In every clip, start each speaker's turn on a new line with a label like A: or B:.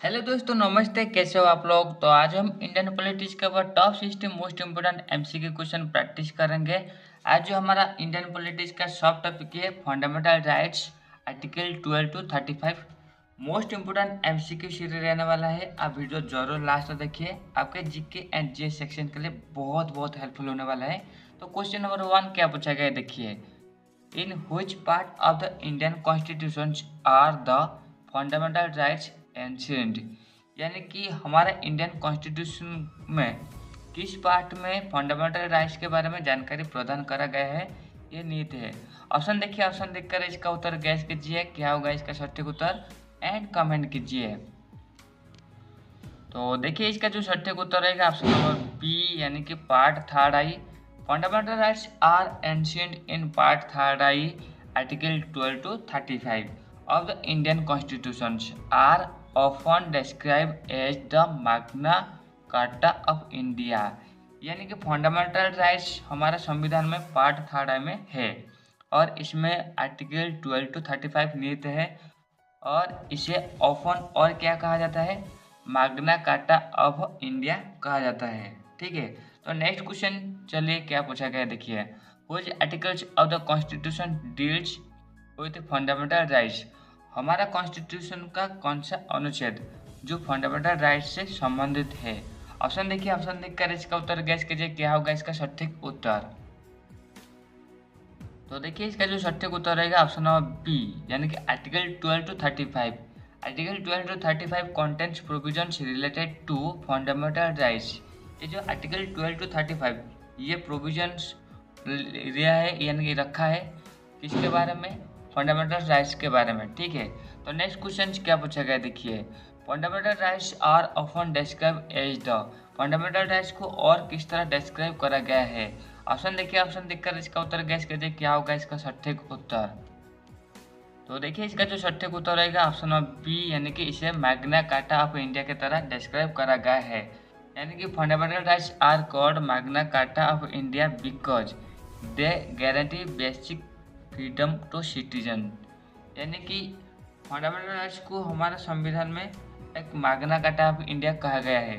A: Hello दोस्तों, नमस्ते। कैसे हो आप लोग? तो आज हम इंडियन पॉलिटिक्स के ऊपर top 60 most important MCQ question practice करेंगे। आज जो हमारा इंडियन पॉलिटिक्स का सब टॉपिक है fundamental rights, article 12 to 35। Most important MCQ series रहने वाला है। आप वीडियो जरूर लास्ट तक देखिए, आपके जीके एंड जीएस सेक्शन के लिए बहुत बहुत हेल्पफुल होने वाला है। तो क्वेश्चन नंबर 1 क्या पूछा गया है, देखिए। इन which part of the Indian Constitution are the fundamental rights enshrined? यानी कि हमारा इंडियन कॉन्स्टिट्यूशन में किस पार्ट में फंडामेंटल राइट्स के बारे में जानकारी प्रदान करा गया है, ये नीति है। ऑप्शन देखिए, ऑप्शन देखकर इसका उत्तर गैस कीजिए, क्या होगा इसका सटीक उत्तर, एंड कमेंट कीजिए। तो देखिए इसका जो सटीक उत्तर रहेगा ऑप्शन नंबर बी, यानी कि part third I. Fundamental rights are ancient in part third I, article 12 to 35 of the Indian Constitution are often described as the Magna Carta of India। यानी कि फंडामेंटल राइट्स हमारा संविधान में part third आई में है और इसमें आर्टिकल 12 टू 35 निहित है और इसे ऑफन और क्या कहा जाता है, मैग्ना कार्टा ऑफ इंडिया कहा जाता है। ठीक है, तो नेक्स्ट क्वेश्चन चलिए क्या पूछा गया देखिए। Which articles of the constitution deals with fundamental rights? हमारा कॉन्स्टिट्यूशन का कौन सा अनुच्छेद जो फंडामेंटल राइट्स से संबंधित है? ऑप्शन देखिए, ऑप्शन देखकर इसका उत्तर गैस कीजिए, क्या होगा इसका सटीक उत्तर। तो देखिए इसका जो सटीक उत्तर रहेगा ऑप्शन नंबर बी, यानी कि article 12 to 35। Article 12 to 35 contents provisions related to fundamental rights. ये जो आर्टिकल 12 टू 35 ये प्रोविजंस दिया है, यानी कि रखा है किसके बारे में, फंडामेंटल राइट्स के बारे में। ठीक है, तो नेक्स्ट क्वेश्चन क्या पूछा गया देखिए। Fundamental rights are often describe as the, fundamental rights को और किस तरह डिस्क्राइब करा गया है? ऑप्शन देखिए, ऑप्शन देखकर इसका उत्तर गैस कीजिए, क्या होगा इसका सटीक उत्तर। तो देखिए इसका जो सटीक उत्तर रहेगा ऑप्शन नंबर बी, यानी कि इसे मैग्ना कार्टा ऑफ इंडिया की तरह डिस्क्राइब करा गया है। यानी कि fundamental rights are called Magna Carta of India because they guarantee basic freedom to citizen. यानी कि फंडामेंटल राइट्स को हमारा संविधान में एक मैग्ना कार्टा ऑफ इंडिया कहा गया है।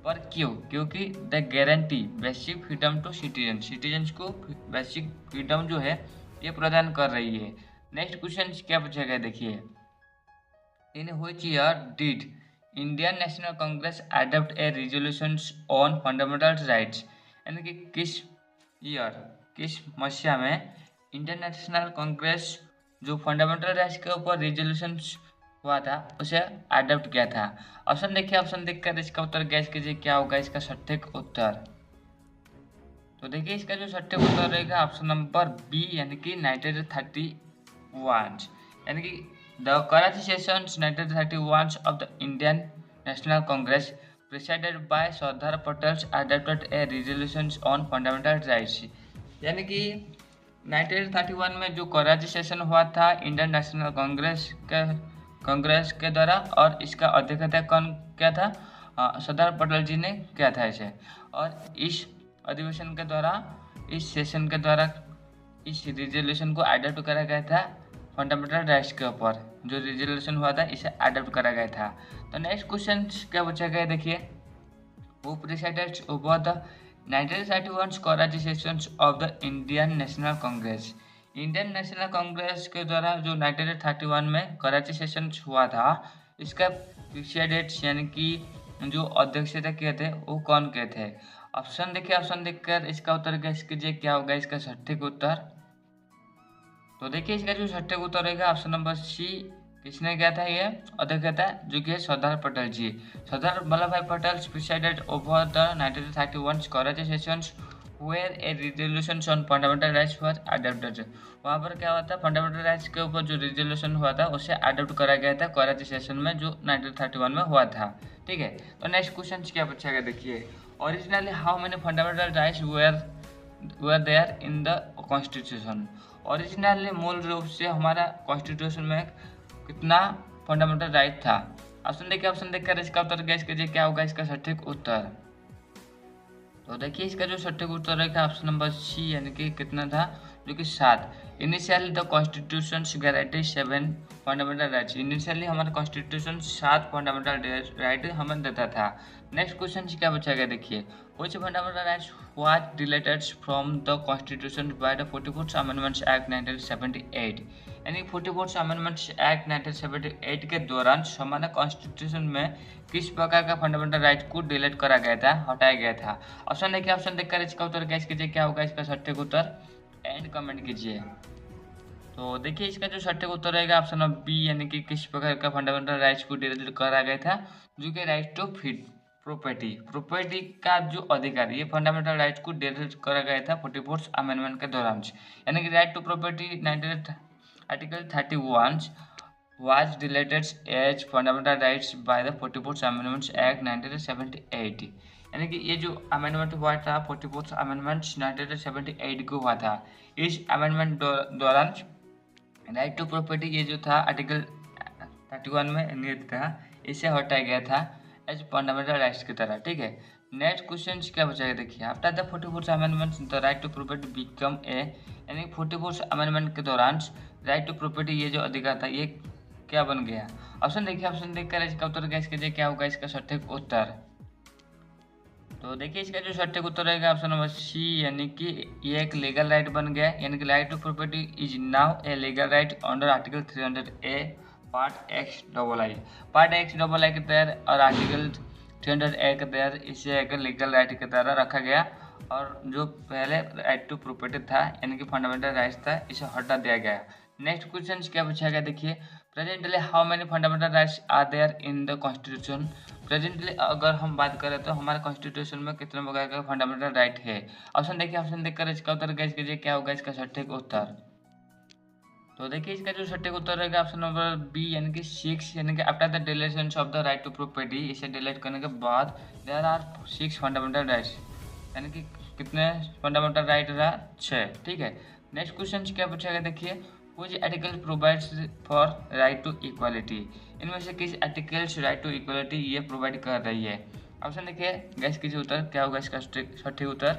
A: पर क्यों? क्योंकि the guarantee basic freedom to citizen, citizens को बेसिक फ्रीडम जो है ये प्रदान कर रही है। नेक्स्ट क्वेश्चन क्या पूछा गया देखिए। In which year did Indian national Congress adopt a resolution on fundamental rights? यानी कि किस ईयर, किस मसीहा में इंडियन नेशनल कांग्रेस जो फंडामेंटल राइट्स के ऊपर रेजोल्यूशन हुआ था उसे अडॉप्ट किया था? ऑप्शन देखिए, ऑप्शन देखकर इसका उत्तर गैस कीजिए, क्या होगा इसका सटीक उत्तर। तो देखिए इसका जो सटीक उत्तर रहेगा ऑप्शन नंबर बी, यानी कि 1931। यानी कि the Karachi sessions 1931 of the Indian national Congress presided bye Sardar Patel adopted A resolution on fundamental rights. यानी कि 1931 में जो कराची सेशन हुआ था इंडियन नेशनल कांग्रेस के द्वारा, और इसका अध्यक्षता कौन किया था? सरदार पटेल जी ने किया था इसे। और इस अधिवेशन के द्वारा, इस सेशन के द्वारा इस रिजोल्यूशन को अडॉप्ट करा गया था फंडामेंटल राइट्स के ऊपर। जो रिजोल्यूशन हुआ था इसे अडॉप्ट करा गया था। तो नेक्स्ट क्वेश्चन क्या पूछा गया देखिए। वो presided over the 1931 Karachi sessions of the Indian national Congress. Indian national Congress के द्वारा जो 1931 में कराची सेशन हुआ था, इसका प्रिसाइडेड यानी कि जो अध्यक्षता किए थे वो कौन किए थे? ऑप्शन देखिए, ऑप्शन देखकर इसका उत्तर गैस कीजिए, क्या होगा इसका सटीक उत्तर। तो देखिए इसका जो सटीक उत्तर रहेगा ऑप्शन नंबर सी, किसने किया था ये अध्यक्षता, जो कि है सरदार पटेल जी। Sardar Vallabh Bhai Patel presided over the 1931 Karachi sessions where a resolution on fundamental rights was adopted. वहाँ पर क्या हुआ था, फंडामेंटल राइट्स के ऊपर जो रिजोल्यूशन हुआ था उसे अडॉप्ट करा गया था कराची सेशन में, जो 1931 में हुआ था। ठीक है, तो नेक्स्ट क्वेश्चन क्या पूछा गया देखिए। Originally how many fundamental rights were there in the constitution? Originally मूल रूप से हमारा कॉन्स्टिट्यूशन में कितना फंडामेंटल राइट था? ऑप्शन देखिए, ऑप्शन देखकर इसका उत्तर गैस कीजिए, क्या होगा इसका सटीक उत्तर। तो देखिए इसका जो सटीक उत्तर रहेगा ऑप्शन नंबर सी, यानी कि कितना था, जो कि 7। Initially the constitution guarantee 7 fundamental rights. Initially हमारा कॉन्स्टिट्यूशन 7 फंडामेंटल राइट हमें देता था। नेक्स्ट क्वेश्चन क्या पूछा गया देखिए, which fundamental rights was deleted from the constitution by the 44th Amendments Act 1978। यानी 44th Amendments Act 1978 के दौरान हमारे कॉन्स्टिट्यूशन में किस प्रकार का फंडामेंटल राइट को डिलीट करा गया था, हटाया गया था। ऑप्शन देखिए, ऑप्शन देखकर इसका उत्तर गैस कीजिए क्या होगा इसका सटीक उत्तर, एंड कमेंट कीजिए। तो देखिए इसका जो सटीक उत्तर रहेगा ऑप्शन नंबर बी, यानी कि किस प्रकार का फंडामेंटल राइट्स को डिलीट करा गया था, जो कि राइट टू फीड प्रॉपर्टी का जो अधिकार, ये फंडामेंटल राइट को डिलीट करा गया था 44th अमेंडमेंट के दौरान। यानी कि right to property article 31 was deleted as fundamental rights by the 44th Amendments Act 1978। यानी कि ये जो अमेंडमेंट हुआ था 44th अमेंडमेंट 1978 को हुआ था। इस अमेंडमेंट दौरान राइट टू प्रॉपर्टी ये जो था आर्टिकल 31 में निहित था, इसे हटाया गया था एज फंडामेंटल राइट्स की तरह। ठीक है, नेक्स्ट क्वेश्चन क्या बचाएगा देखिए, after the 44th amendment the right to property become a. यानी 44th अमेंडमेंट के दौरान राइट टू प्रॉपर्टी ये जो अधिकार था ये क्या बन गया। ऑप्शन देखिए, ऑप्शन देखकर इसका उत्तर गैस कीजिए क्या होगा इसका सटीक उत्तर। तो देखिए इसका जो सटीक उत्तर रहेगा ऑप्शन नंबर सी, यानी कि ये एक लीगल राइट बन गया। यानी कि right to property is now a legal right under article 300A part XII। Part XII के तहत और आर्टिकल 300A के तहत इसे एक लीगल राइट की तरह रखा गया, और जो पहले राइट टू प्रॉपर्टी था यानी कि फंडामेंटल राइट्स था, इसे हटा दिया गया। नेक्स्ट क्वेश्चन क्या पूछा गया देखिए, presently how many fundamental rights are there in the constitution. Presently अगर हम बात करें तो हमारे कॉन्स्टिट्यूशन में कितने प्रकार का फंडामेंटल राइट है। ऑप्शन देखिए, ऑप्शन देखकर इसका उत्तर गैस कीजिए क्या होगा इसका सटीक उत्तर। तो देखिए इसका जो सटीक उत्तर रहेगा ऑप्शन नंबर बी, यानी कि 6। यानी कि after the deletion of the right to property, इसे डिलीट करने के बाद देयर आर 6 फंडामेंटल राइट्स। यानी कि कितने फंडामेंटल राइट रहा, 6। ठीक है, नेक्स्ट क्वेश्चन क्या पूछा गया देखिए, which article provides for right to equality। इनमें से किस आर्टिकल्स राइट टू इक्वालिटी ये प्रोवाइड कर रही है। ऑप्शन देखिए गैस कीजिए उत्तर क्या होगा इसका सटीक उत्तर।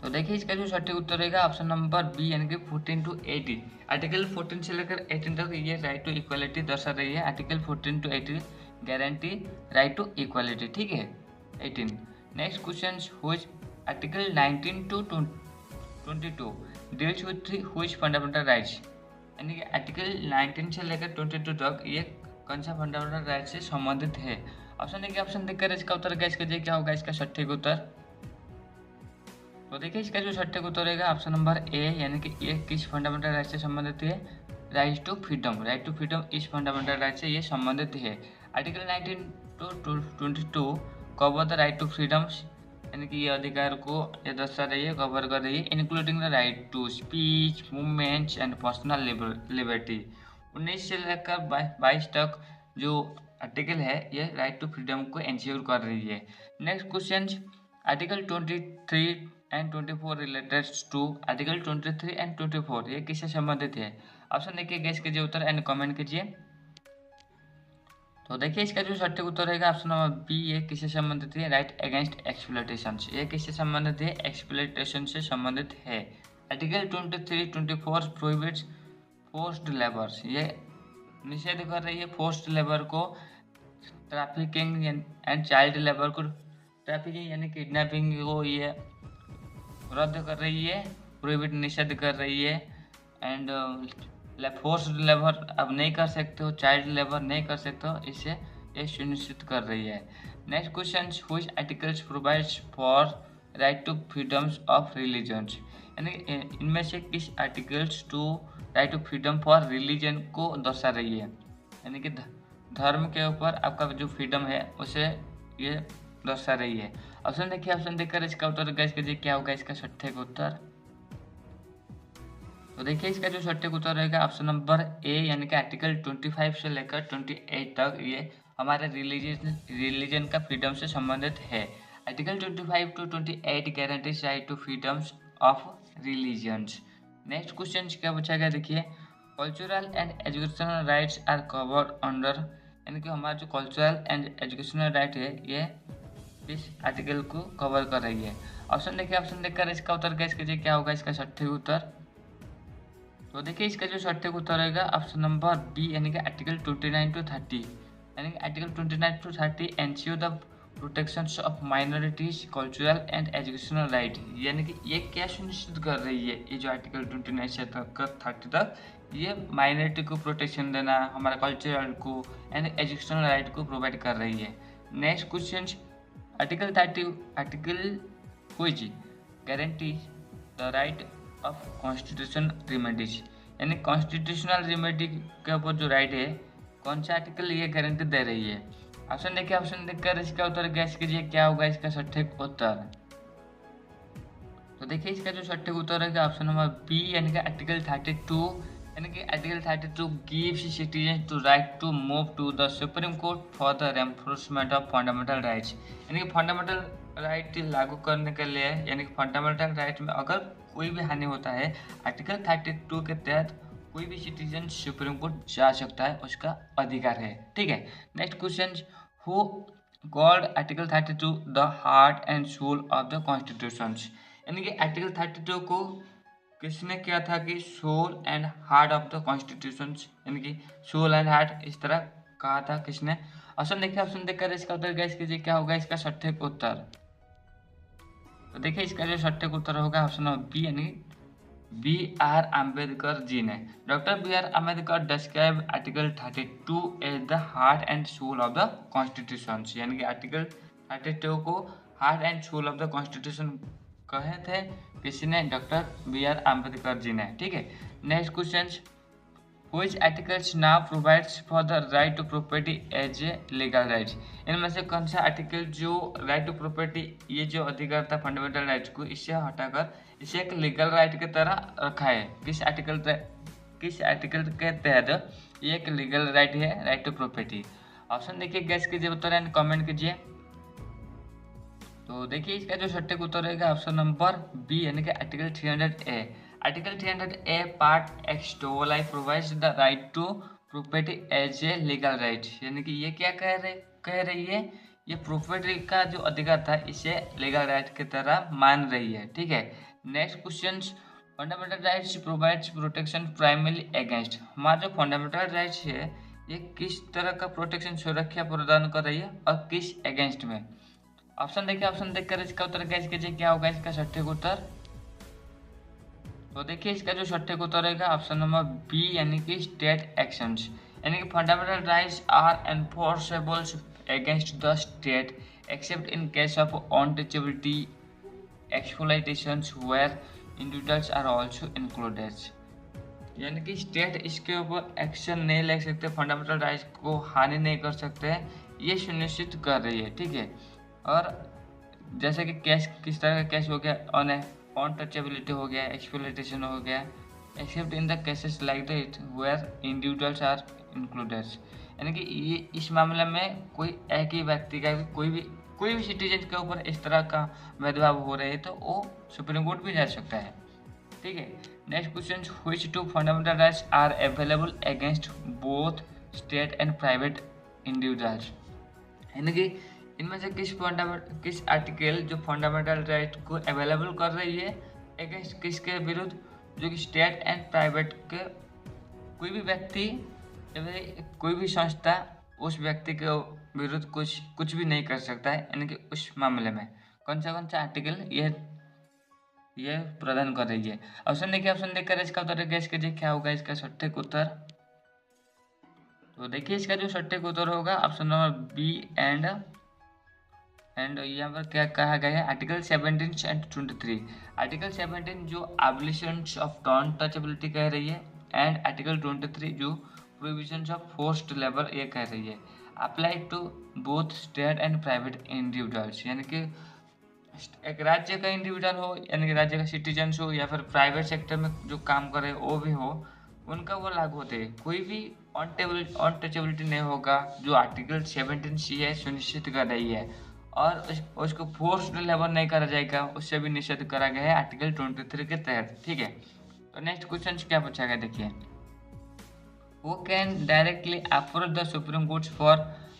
A: तो देखिए इसका जो सटीक उत्तर रहेगा ऑप्शन नंबर बी, यानी कि 14 to 18। आर्टिकल 14 से लेकर 18 तक ये राइट टू इक्वालिटी दर्शा रही है। Article 14 to 18 guarantee right to equality. ठीक है, 18। Next question, which article 19 to 22 deals with which fundamental rights. यानी कि आर्टिकल 19 से लेकर 22 तक ये कौन सा फंडामेंटल राइट से संबंधित है। ऑप्शन देखिए, ऑप्शन देखकर इसका उत्तर गैस कीजिए क्या होगा इसका सटीक उत्तर। तो देखिए इसका जो सटीक उत्तर रहेगा ऑप्शन नंबर ए, यानी कि ये किस फंडामेंटल राइट से संबंधित है, right to freedom. Right to freedom इस फंडामेंटल राइट से ये संबंधित है। Article 19 to 22 cover the right to freedom, यानी कि ये अधिकार को ये दर्शा रही है, कवर कर रही है, including the right to speech, movements and personal liberty. 19 से लेकर 22 तक जो आर्टिकल है ये राइट टू फ्रीडम को इंश्योर कर रही है। Next question, article 23 and 24 related to. Article 23 and 24 ये किससे संबंधित है। ऑप्शन देखिए गैस कीजिए उत्तर एंड कमेंट कीजिए। तो देखिए इसका जो सटीक उत्तर रहेगा ऑप्शन नंबर बी, ये किससे संबंधित है, राइट अगेंस्ट एक्सप्लॉयटेशन। ये किससे संबंधित है, एक्सप्लॉयटेशन से संबंधित है। आर्टिकल 23-24 प्रोहिबिट्स फोर्स्ड लेबर, ये निषेध कर रही है फोर्स्ड लेबर को, ट्रैफिकिंग एंड चाइल्ड लेबर को, ट्रैफिकिंग यानी किडनैपिंग को ये रद्द कर रही है, प्रोहिबिट निषेध कर रही है। एंड फोर्स्ड लेबर अब नहीं कर सकते हो, चाइल्ड लेबर नहीं कर सकते हो, इसे ये सुनिश्चित कर रही है। Next question, which articles provides for right to freedoms of religions. यानी इनमें से किस articles to right to freedom for religion को दर्शा रही है। यानी कि धर्म के ऊपर आपका जो फ्रीडम है उसे ये दर्शा रही है। ऑप्शन देखिए, ऑप्शन देखकर इसका उत्तर गैस कीजिए क्या होगा इसका सटीक उत्तर। तो देखिए इसका जो सटीक उत्तर रहेगा ऑप्शन नंबर ए, यानी कि आर्टिकल 25 से लेकर 28 तक ये हमारे रिलीजन का फ्रीडम से संबंधित है। Article 25 to 28 guarantees right to freedoms of religions. Next question क्या पूछा गया देखिए, cultural and educational rights are covered under. यानी कि हमारा जो कल्चरल एंड एजुकेशनल राइट है ये इस आर्टिकल को कवर कर रही है। ऑप्शन देखिए, ऑप्शन देखकर इसका उत्तर गैस कीजिए क्या होगा इसका सटीक उत्तर। तो देखिए इसका जो सटीक उत्तर रहेगा ऑप्शन नंबर बी यानी कि आर्टिकल 29 टू 30, यानी कि article 29 to 30 ensure the protections of minorities cultural and educational right. यानी कि ये क्या सुनिश्चित कर रही है, ये जो आर्टिकल 29 से तक 30 तक ये माइनॉरिटी को प्रोटेक्शन देना, हमारा कल्चरल को एंड एजुकेशनल राइट को प्रोवाइड कर रही है। Next question, article 30 article which guarantees the right of constitution remedies, यानी कॉन्स्टिट्यूशनल रिमेडी के ऊपर जो राइट है कौन सा आर्टिकल ये गारंटी दे रही है। ऑप्शन देखिए, ऑप्शन देखकर इसका उत्तर गैस कीजिए क्या होगा इसका सटीक उत्तर। तो देखिए इसका जो सटीक उत्तर रहेगा ऑप्शन नंबर बी यानी कि आर्टिकल 32, यानी कि article 32 gives citizen to right to move to the supreme court for the enforcement of fundamental rights, यानी कि फंडामेंटल राइट लागू करने के लिए, यानी कि फंडामेंटल राइट में अगर कोई भी हानि होता है आर्टिकल 32 के तहत कोई भी सिटीजन सुप्रीम कोर्ट जा सकता है, उसका अधिकार है। ठीक है, next question, who called article 32 the heart and soul of the constitution, यानी कि आर्टिकल 32 को किसने किया था कि soul and heart of the constitution, यानी कि सोल एंड हार्ट इस तरह कहा था किसने। ऑप्शन देखिए, ऑप्शन देखकर इसका उत्तर गैस कीजिए क्या होगा इसका सटीक उत्तर। तो देखिए इसका जो सटीक उत्तर होगा ऑप्शन नंबर बी यानी बी आर अम्बेडकर जी ने। Doctor B R Ambedkar describe article 32 as the heart and soul of the constitution, यानी कि आर्टिकल 32 को heart and soul of the constitution कहे थे किसी ने, doctor B R Ambedkar ji ने। ठीक है, next question, which articles now provides for the right to property as a legal right, इनमें से कौन सा आर्टिकल जो राइट टू प्रॉपर्टी ये जो अधिकार था फंडामेंटल राइट्स को इससे हटाकर इसे एक लीगल राइट की तरह रखा है। किस आर्टिकल के तहत ये एक लीगल राइट है, राइट टू प्रॉपर्टी। ऑप्शन देखिए, गैस कीजिए उत्तर एंड कमेंट कीजिए। तो देखिए इसका जो सटीक उत्तर रहेगा ऑप्शन नंबर बी यानी कि article 300 A. Article 300 A part X to lie provides the right to property as a legal right, यानी कि ये क्या कह रही है, ये प्रॉपर्टी का जो अधिकार था इसे लीगल राइट की तरह मान रही है। ठीक है, next question, fundamental rights provides protection primary against, हमारा जो फंडामेंटल राइट्स है ये किस तरह का प्रोटेक्शन सुरक्षा प्रदान कर रही है और किस अगेंस्ट में। ऑप्शन देखिए, ऑप्शन देखकर इसका उत्तर गैस कीजिए क्या होगा इसका सटीक उत्तर। तो देखिए इसका जो सटीक उत्तर रहेगा ऑप्शन नंबर बी यानी कि स्टेट एक्शंस, यानी कि fundamental rights are enforceable against the state except in case of untouchability exploitations where individuals are also included, यानी कि स्टेट इसके ऊपर एक्शन नहीं ले सकते, फंडामेंटल राइट्स को हानि नहीं कर सकते, ये सुनिश्चित कर रही है। ठीक है, और जैसे कि केस किस तरह का केस हो गया, अनटचेबिलिटी हो गया, एक्सप्लॉइटेशन हो गया, except in the cases like that where individuals are included, यानी कि ये इस मामले में कोई एक ही व्यक्ति का कोई भी सिटीजन के ऊपर इस तरह का भेदभाव हो रहे हैं तो वो सुप्रीम कोर्ट भी जा सकता है। ठीक है, next question, which two fundamental rights are available against both state and private individuals, यानी कि इनमें से किस आर्टिकल जो फंडामेंटल राइट को अवेलेबल कर रही है अगेंस्ट किसके विरुद्ध, जो कि स्टेट एंड प्राइवेट के कोई भी व्यक्ति कोई भी संस्था उस व्यक्ति के विरुद्ध कुछ भी नहीं कर सकता है, यानी कि उस मामले में कौन सा आर्टिकल ये प्रदान कर रही है। ऑप्शन देखिए, ऑप्शन देखकर इसका उत्तर गैस कीजिए क्या होगा इसका सटीक उत्तर। तो देखिए इसका जो सटीक उत्तर होगा ऑप्शन नंबर बी एंड यहाँ पर क्या कहा गया है, आर्टिकल 17 एंड 23। आर्टिकल 17 जो एबॉलिशन ऑफ नॉन टचेबिलिटी कह रही है एंड आर्टिकल 23 जो प्रोहिबिशन ऑफ फोर्स्ड लेबर ये कह रही है, apply to both state and private individuals, यानी कि एक राज्य का इंडिविजुअल हो यानी कि राज्य का सिटीजन हो या फिर प्राइवेट सेक्टर में जो काम करे वो भी हो, उनका वो लागू होते हैं, कोई भी अनटचेबिलिटी नहीं होगा, जो आर्टिकल 17 सी है सुनिश्चित कर रही है, और उसको फोर्स्ड लेबर नहीं करा जाएगा, उससे भी निषेध करा गया है आर्टिकल 23 के तहत। ठीक है, तो नेक्स्ट क्वेश्चन क्या पूछा गया देखिए, वो can directly approach the supreme court for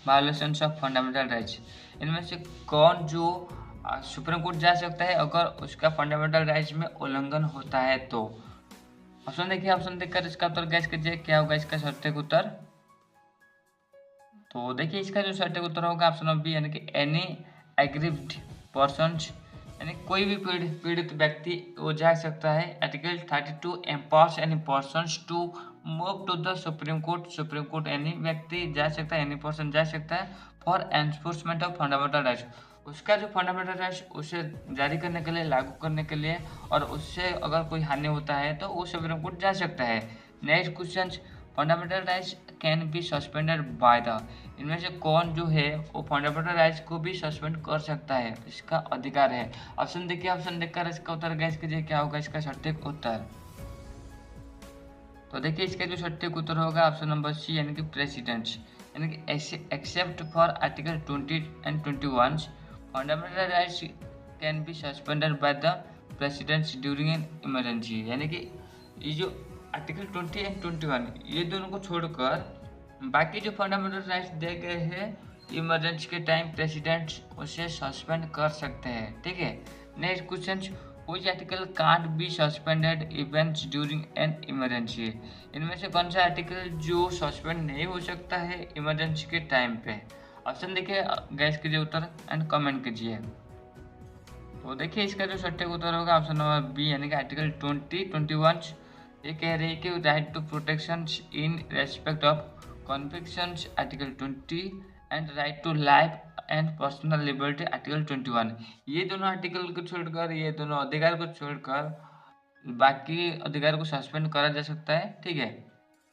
A: violations of fundamental rights. इनमें से कौन जो सुप्रीम कोर्ट जा सकता है अगर उसका फंडामेंटल राइट्स में उल्लंघन होता है तो? ऑप्शन देखिए, ऑप्शन देखकर इसका उत्तर गैस कीजिए, क्या होगा इसका सटीक उत्तर? तो देखिए इसका जो सटीक उत्तर होगा ऑप्शन नंबर बी, यानी कि एनी एग्रीव्ड पर्सन, यानी कोई भी पीड़ित व्यक्ति वो जा सकता है। Article 32 empowers any persons to move to the supreme court. Supreme court any व्यक्ति जा सकता है, एनी पर्सन जा सकता है for enforcement of fundamental rights. उसका जो फंडामेंटल राइट्स उसे जारी करने के लिए, लागू करने के लिए, और उससे अगर कोई हानि होता है तो वो सुप्रीम कोर्ट जा सकता है। Next question, fundamental rights can be suspended by the. इनमें से कौन जो है वो फंडामेंटल राइट्स को भी सस्पेंड कर सकता है, इसका अधिकार है? ऑप्शन देखिए, ऑप्शन देखकर इसका उत्तर गैस कीजिए, क्या होगा इसका सटीक उत्तर? तो देखिए इसका जो सटीक उत्तर होगा ऑप्शन नंबर सी, यानी कि प्रेसिडेंट्स, यानी कि except for article 20 and 21 fundamental rights can be suspended by the presidents during an emergency. यानी कि ये जो आर्टिकल 20 एंड 21 ये दोनों को छोड़कर बाकी जो फंडामेंटल राइट्स दिए गए हैं इमरजेंसी के टाइम प्रेसिडेंट उसे सस्पेंड कर सकते हैं, ठीक है। Next question, which article can't be suspended events during an emergency. इनमें से कौन सा आर्टिकल जो सस्पेंड नहीं हो सकता है इमरजेंसी के टाइम पे? ऑप्शन देखिए, गैस कीजिए उत्तर एंड कमेंट कीजिए। तो देखिए इसका जो सटीक उत्तर होगा ऑप्शन नंबर बी, यानी कि आर्टिकल 20-21 ये कह रही है कि right to protection in respect of convictions article 20 and right to life and personal liberty article 21। ये दोनों आर्टिकल को छोड़कर, ये दोनों अधिकार को छोड़कर बाकी अधिकार को सस्पेंड करा जा सकता है, ठीक है।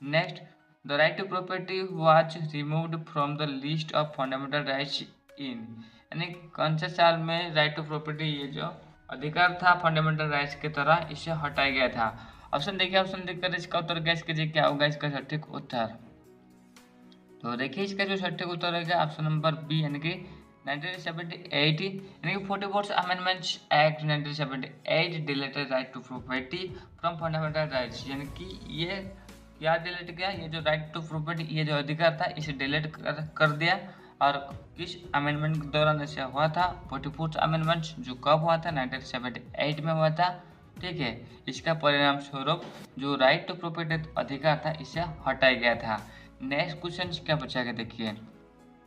A: Next, the right to property was removed from the list of fundamental rights in. यानी कौन से साल में राइट टू प्रॉपर्टी ये जो अधिकार था फंडामेंटल राइट्स की तरह इसे हटाया गया था? ऑप्शन देखिए, ऑप्शन देखकर इसका उत्तर गैस कीजिए, क्या होगा इसका सटीक उत्तर? तो देखिए इसका जो सटीक उत्तर है ऑप्शन नंबर बी, यानी कि 1978, यानी कि 44th amendments act 1978 deleted right to property from fundamental rights. यानी कि ये क्या डिलीट किया, ये जो राइट टू प्रॉपर्टी ये जो अधिकार था इसे डिलीट कर दिया। और किस अमेंडमेंट के दौरान ऐसा हुआ था? 44th अमेंडमेंट, जो कब हुआ था? 1978 में हुआ था, ठीक है। इसका परिणाम स्वरूप जो राइट टू प्रॉपर्टी अधिकार था इसे हटाया गया था। नेक्स्ट क्वेश्चन क्या बचा के देखिए,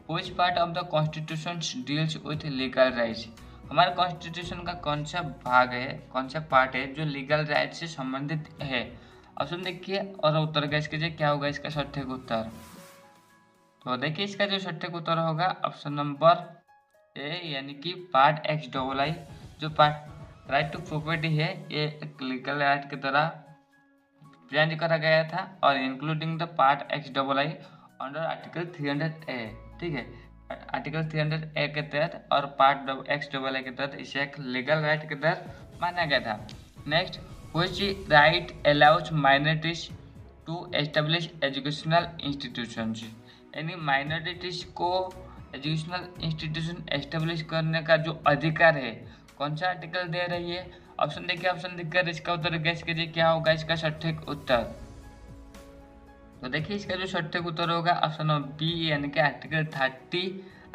A: which part of the constitution deals with legal rights. हमारे कॉन्स्टिट्यूशन का कौन सा भाग है, कौन सा पार्ट है जो लीगल राइट से संबंधित है? ऑप्शन देखिए और उत्तर गैस कीजिए, क्या होगा इसका सटीक उत्तर? तो देखिए इसका जो सटीक उत्तर होगा ऑप्शन नंबर ए, यानी कि पार्ट एक्स डबल आई। जो पार्ट राइट टू प्रॉपर्टी है ये एक लीगल राइट की तरह चेंज करा गया था, और including the part x double I under article 300A, ठीक है। आर्टिकल 300A के तहत और पार्ट एक्स डबल आई के तहत इसे एक लीगल राइट के तहत माना गया था। Next, which right allows minorities to establish educational institutions. यानी माइनॉरिटीज को एजुकेशनल इंस्टीट्यूशन एस्टेब्लिश करने का जो अधिकार है कौन सा आर्टिकल दे रही है? ऑप्शन देखिए, ऑप्शन देखकर इसका उत्तर गैस कीजिए, क्या होगा इसका सटीक उत्तर? तो देखिए इसका जो सटीक उत्तर होगा ऑप्शन नंबर बी, यानी कि article 30।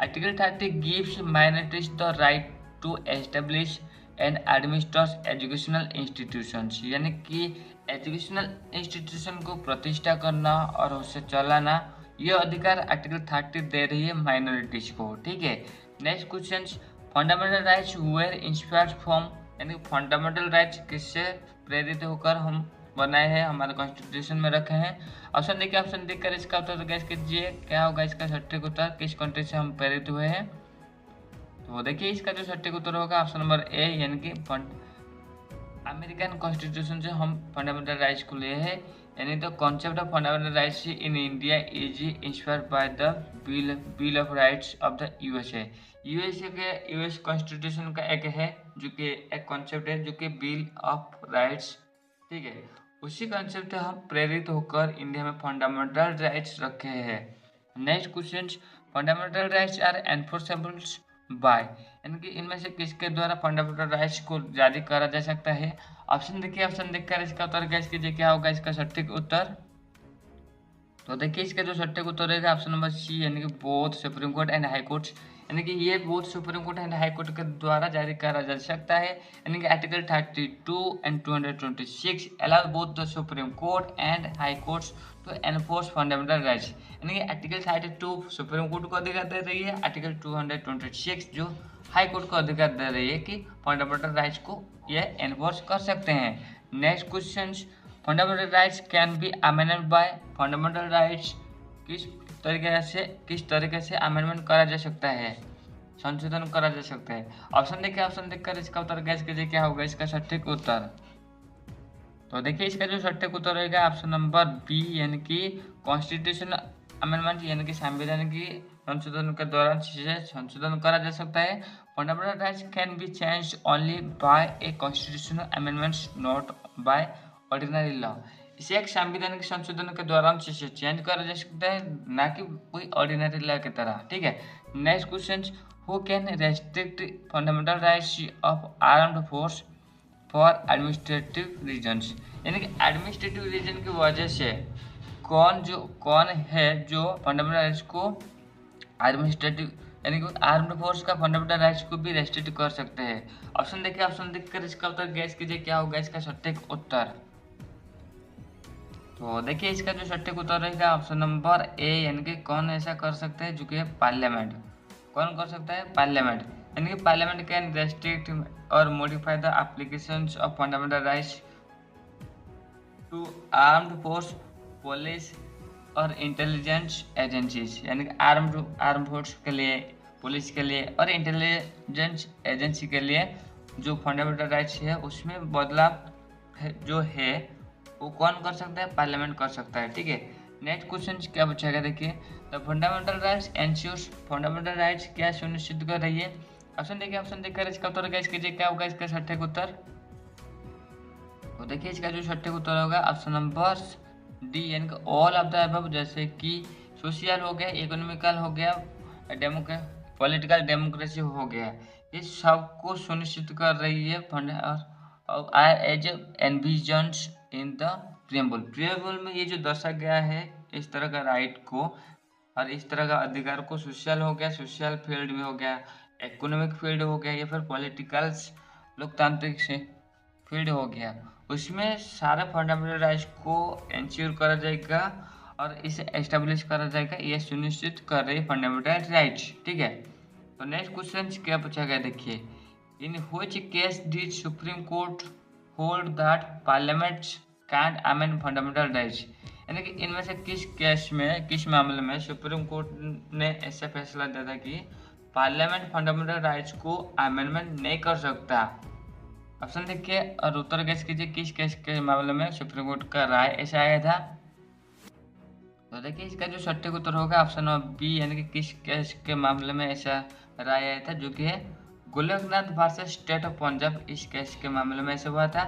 A: Article 30 gives minorities the right to establish and administrate educational institutions. यानी कि एजुकेशनल इंस्टीट्यूशन को प्रतिष्ठा करना और उसे चलाना, ये अधिकार आर्टिकल 30 दे रही है माइनॉरिटीज को, ठीक है। Next question, fundamental rights were inspired from. यानी फंडामेंटल राइट्स किससे प्रेरित होकर हम बनाए हैं, हमारे कॉन्स्टिट्यूशन में रखे हैं? ऑप्शन देखिए, ऑप्शन देखकर इसका उत्तर गैस कीजिए, क्या होगा इसका सटीक उत्तर? किस कंट्री से हम प्रेरित हुए हैं? तो देखिए इसका जो सटीक उत्तर होगा ऑप्शन नंबर ए, यानी कि अमेरिकन कॉन्स्टिट्यूशन से हम फंडामेंटल राइट्स को लिए हैं। यानी the concept of fundamental rights in India is inspired by the bill of rights of the USA. USA के यूएस कॉन्स्टिट्यूशन का एक है जो कि एक कॉन्सेप्ट है जो कि बिल ऑफ राइट्स, ठीक है। उसी कॉन्सेप्ट से हम प्रेरित होकर इंडिया में फंडामेंटल राइट्स रखे हैं। Next question, fundamental rights are enforceable by. यानी कि इनमें से किसके द्वारा फंडामेंटल राइट्स को जारी करा जा सकता है? ऑप्शन देखिए, ऑप्शन देखकर इसका उत्तर गैस कीजिए, क्या होगा इसका सटीक उत्तर? तो देखिए इसका जो सट्टे को उत्तर रहेगा ऑप्शन नंबर सी, यानी कि both supreme court and high court, यानी कि ये both supreme court and high court के द्वारा जारी करा जा सकता है। यानी कि article 32 and 226 allow both the supreme court and high courts to enforce fundamental rights. यानी कि आर्टिकल 32 सुप्रीम कोर्ट को अधिकार दे रही है, आर्टिकल 226 जो हाई कोर्ट को अधिकार दे रही है कि फंडामेंटल राइट्स को यह एनफोर्स कर सकते हैं। Next question, fundamental rights can be amended bye. Fundamental rights किस तरीके से अमेंडमेंट करा जा सकता है, संशोधन करा जा सकता है। ऑप्शन देखिए, ऑप्शन देखकर इसका उत्तर गैस कीजिए क्या होगा इसका सटीक उत्तर। तो देखिए इसका जो सटीक उत्तर रहेगा ऑप्शन नंबर बी, यानी कि कॉन्स्टिट्यूशन अमेंडमेंट, यानी कि संविधान की संशोधन के दौरान संशोधन करा जा सकता है। Fundamental rights can be changed only by a constitutional amendments, not by ordinary law. इसे एक संविधानिक संशोधन के दौरान चेंज करा जा सकता है, ना कि कोई ऑर्डिनरी लॉ की तरह। ठीक है। Next question, who can restrict fundamental rights of armed force for administrative reasons. यानी कि एडमिनिस्ट्रेटिव रीजन की वजह से कौन है जो फंडामेंटल राइट्स को एडमिनिस्ट्रेटिव, यानी कि आर्म्ड फोर्स का फंडामेंटल राइट्स को भी रेस्ट्रिक्ट कर सकते हैं। ऑप्शन देखिए, ऑप्शन देखकर इसका उत्तर गैस कीजिए क्या होगा इसका सटीक उत्तर। तो देखिए इसका जो सटीक उत्तर रहेगा ऑप्शन नंबर ए, यानी कि कौन ऐसा कर सकते हैं, जो कि है पार्लियामेंट। कौन कर सकता है, पार्लियामेंट। यानी कि पार्लियामेंट कैन रेस्ट्रिक्ट और modify the applications of fundamental rights to armed force, police और इंटेलिजेंस एजेंसीज। यानी कि आर्म फोर्स के लिए, पुलिस के लिए और इंटेलिजेंस एजेंसी के लिए जो फंडामेंटल राइट्स है उसमें बदलाव जो है वो कौन कर सकता है, पार्लियामेंट कर सकता है। ठीक है। नेक्स्ट क्वेश्चन क्या पूछेगा, देखिए the fundamental rights ensures. Fundamental rights क्या सुनिश्चित कर रही है। ऑप्शन देखिए, ऑप्शन देखकर इसका उत्तर गैस कीजिए क्या होगा इसका सटीक उत्तर। तो देखिए इसका जो सटीक उत्तर होगा ऑप्शन नंबर डी, यानी कि ऑल ऑफ द अबव, जैसे कि सोशल हो गया, इकोनॉमिकल हो गया, पॉलिटिकल डेमोक्रेसी हो गया, ये सबको सुनिश्चित कर रही है फंड और as envisions in the preamble. Preamble में ये जो दर्शा गया है इस तरह का राइट को और इस तरह का अधिकार को, सोशल हो गया, सोशल फील्ड में हो गया, इकोनॉमिक फील्ड हो गया, या फिर पॉलिटिकल लोकतांत्रिक से फील्ड हो गया, उसमें सारे फंडामेंटल राइट्स को इंश्योर करा जाएगा और इसे एस्टेब्लिश करा जाएगा, ये सुनिश्चित कर रही फंडामेंटल राइट्स। ठीक है। तो नेक्स्ट क्वेश्चन क्या पूछा गया, देखिए in which case did supreme court hold that parliament can't amend fundamental rights. यानी कि इनमें से किस केस में, किस मामले में सुप्रीम कोर्ट ने ऐसा फैसला दिया था कि पार्लियामेंट फंडामेंटल राइट्स को अमेंडमेंट नहीं कर सकता। ऑप्शन देखिए और उत्तर गैस कीजिए किस केस के मामले में सुप्रीम कोर्ट का राय ऐसा आया था। तो देखिए इसका जो सटीक उत्तर होगा ऑप्शन नंबर बी, यानी कि किस केस के मामले में ऐसा राय आया था, जो कि है Golaknath versus state of Punjab. इस केस के मामले में ऐसा हुआ था।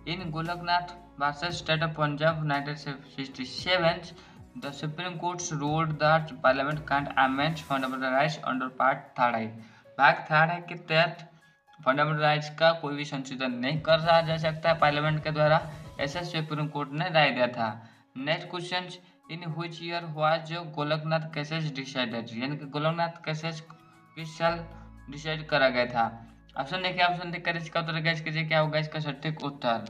A: In Golaknath versus state of Punjab 1967 the supreme Court ruled that parliament can't amend fundamental rights under part 3 भाग 3 के तहत फंडामेंटल राइट्स का कोई भी संशोधन नहीं कर रहा जा सकता है पार्लियामेंट के द्वारा, ऐसा सुप्रीम कोर्ट ने राय दिया था। Next question, in which year was Golaknath cases decided. यानी कि गोलकनाथ केसेस किस साल डिसाइड करा गया था। ऑप्शन देखिए, ऑप्शन देखकर इसका उत्तर गैस कीजिए क्या होगा इसका सटीक उत्तर।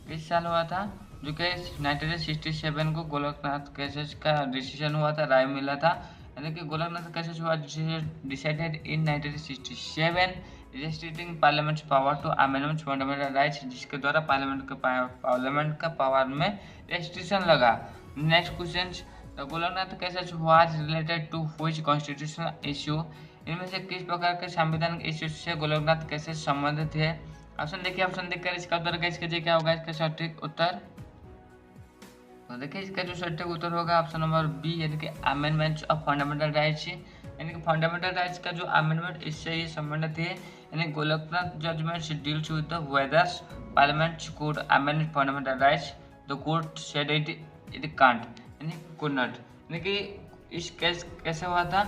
A: किस साल हुआ था, जो कि 1967 को गोलकनाथ केसेस का डिसीजन हुआ था, राय मिला था। यानी कि गोलकनाथ केसेस हुआ decided in 1967 restricting parliament power to amendment fundamental rights, जिसके द्वारा पार्लियामेंट का पावर में रेस्ट्रिक्शन लगा। Next question, the Golaknath cases was related to which constitutional issue. इनमें से किस प्रकार के संविधान इशू से गोलकनाथ केसेस संबंधित है। ऑप्शन देखिए, ऑप्शन देखकर इसका उत्तर गैस कीजिए क्या होगा इसका सटीक उत्तर। तो देखिए इसका जो सटीक उत्तर होगा ऑप्शन नंबर बी, यानी कि अमेंडमेंट ऑफ फंडामेंटल राइट्स। यानी कि फंडामेंटल राइट्स का जो अमेंडमेंट इससे ये संबंधित है। यानी Golaknath judgment deals with the whether parliament could amend fundamental rights, the court said it can't, यानी कुड नॉट। यानी कि इस केस कैसे हुआ था,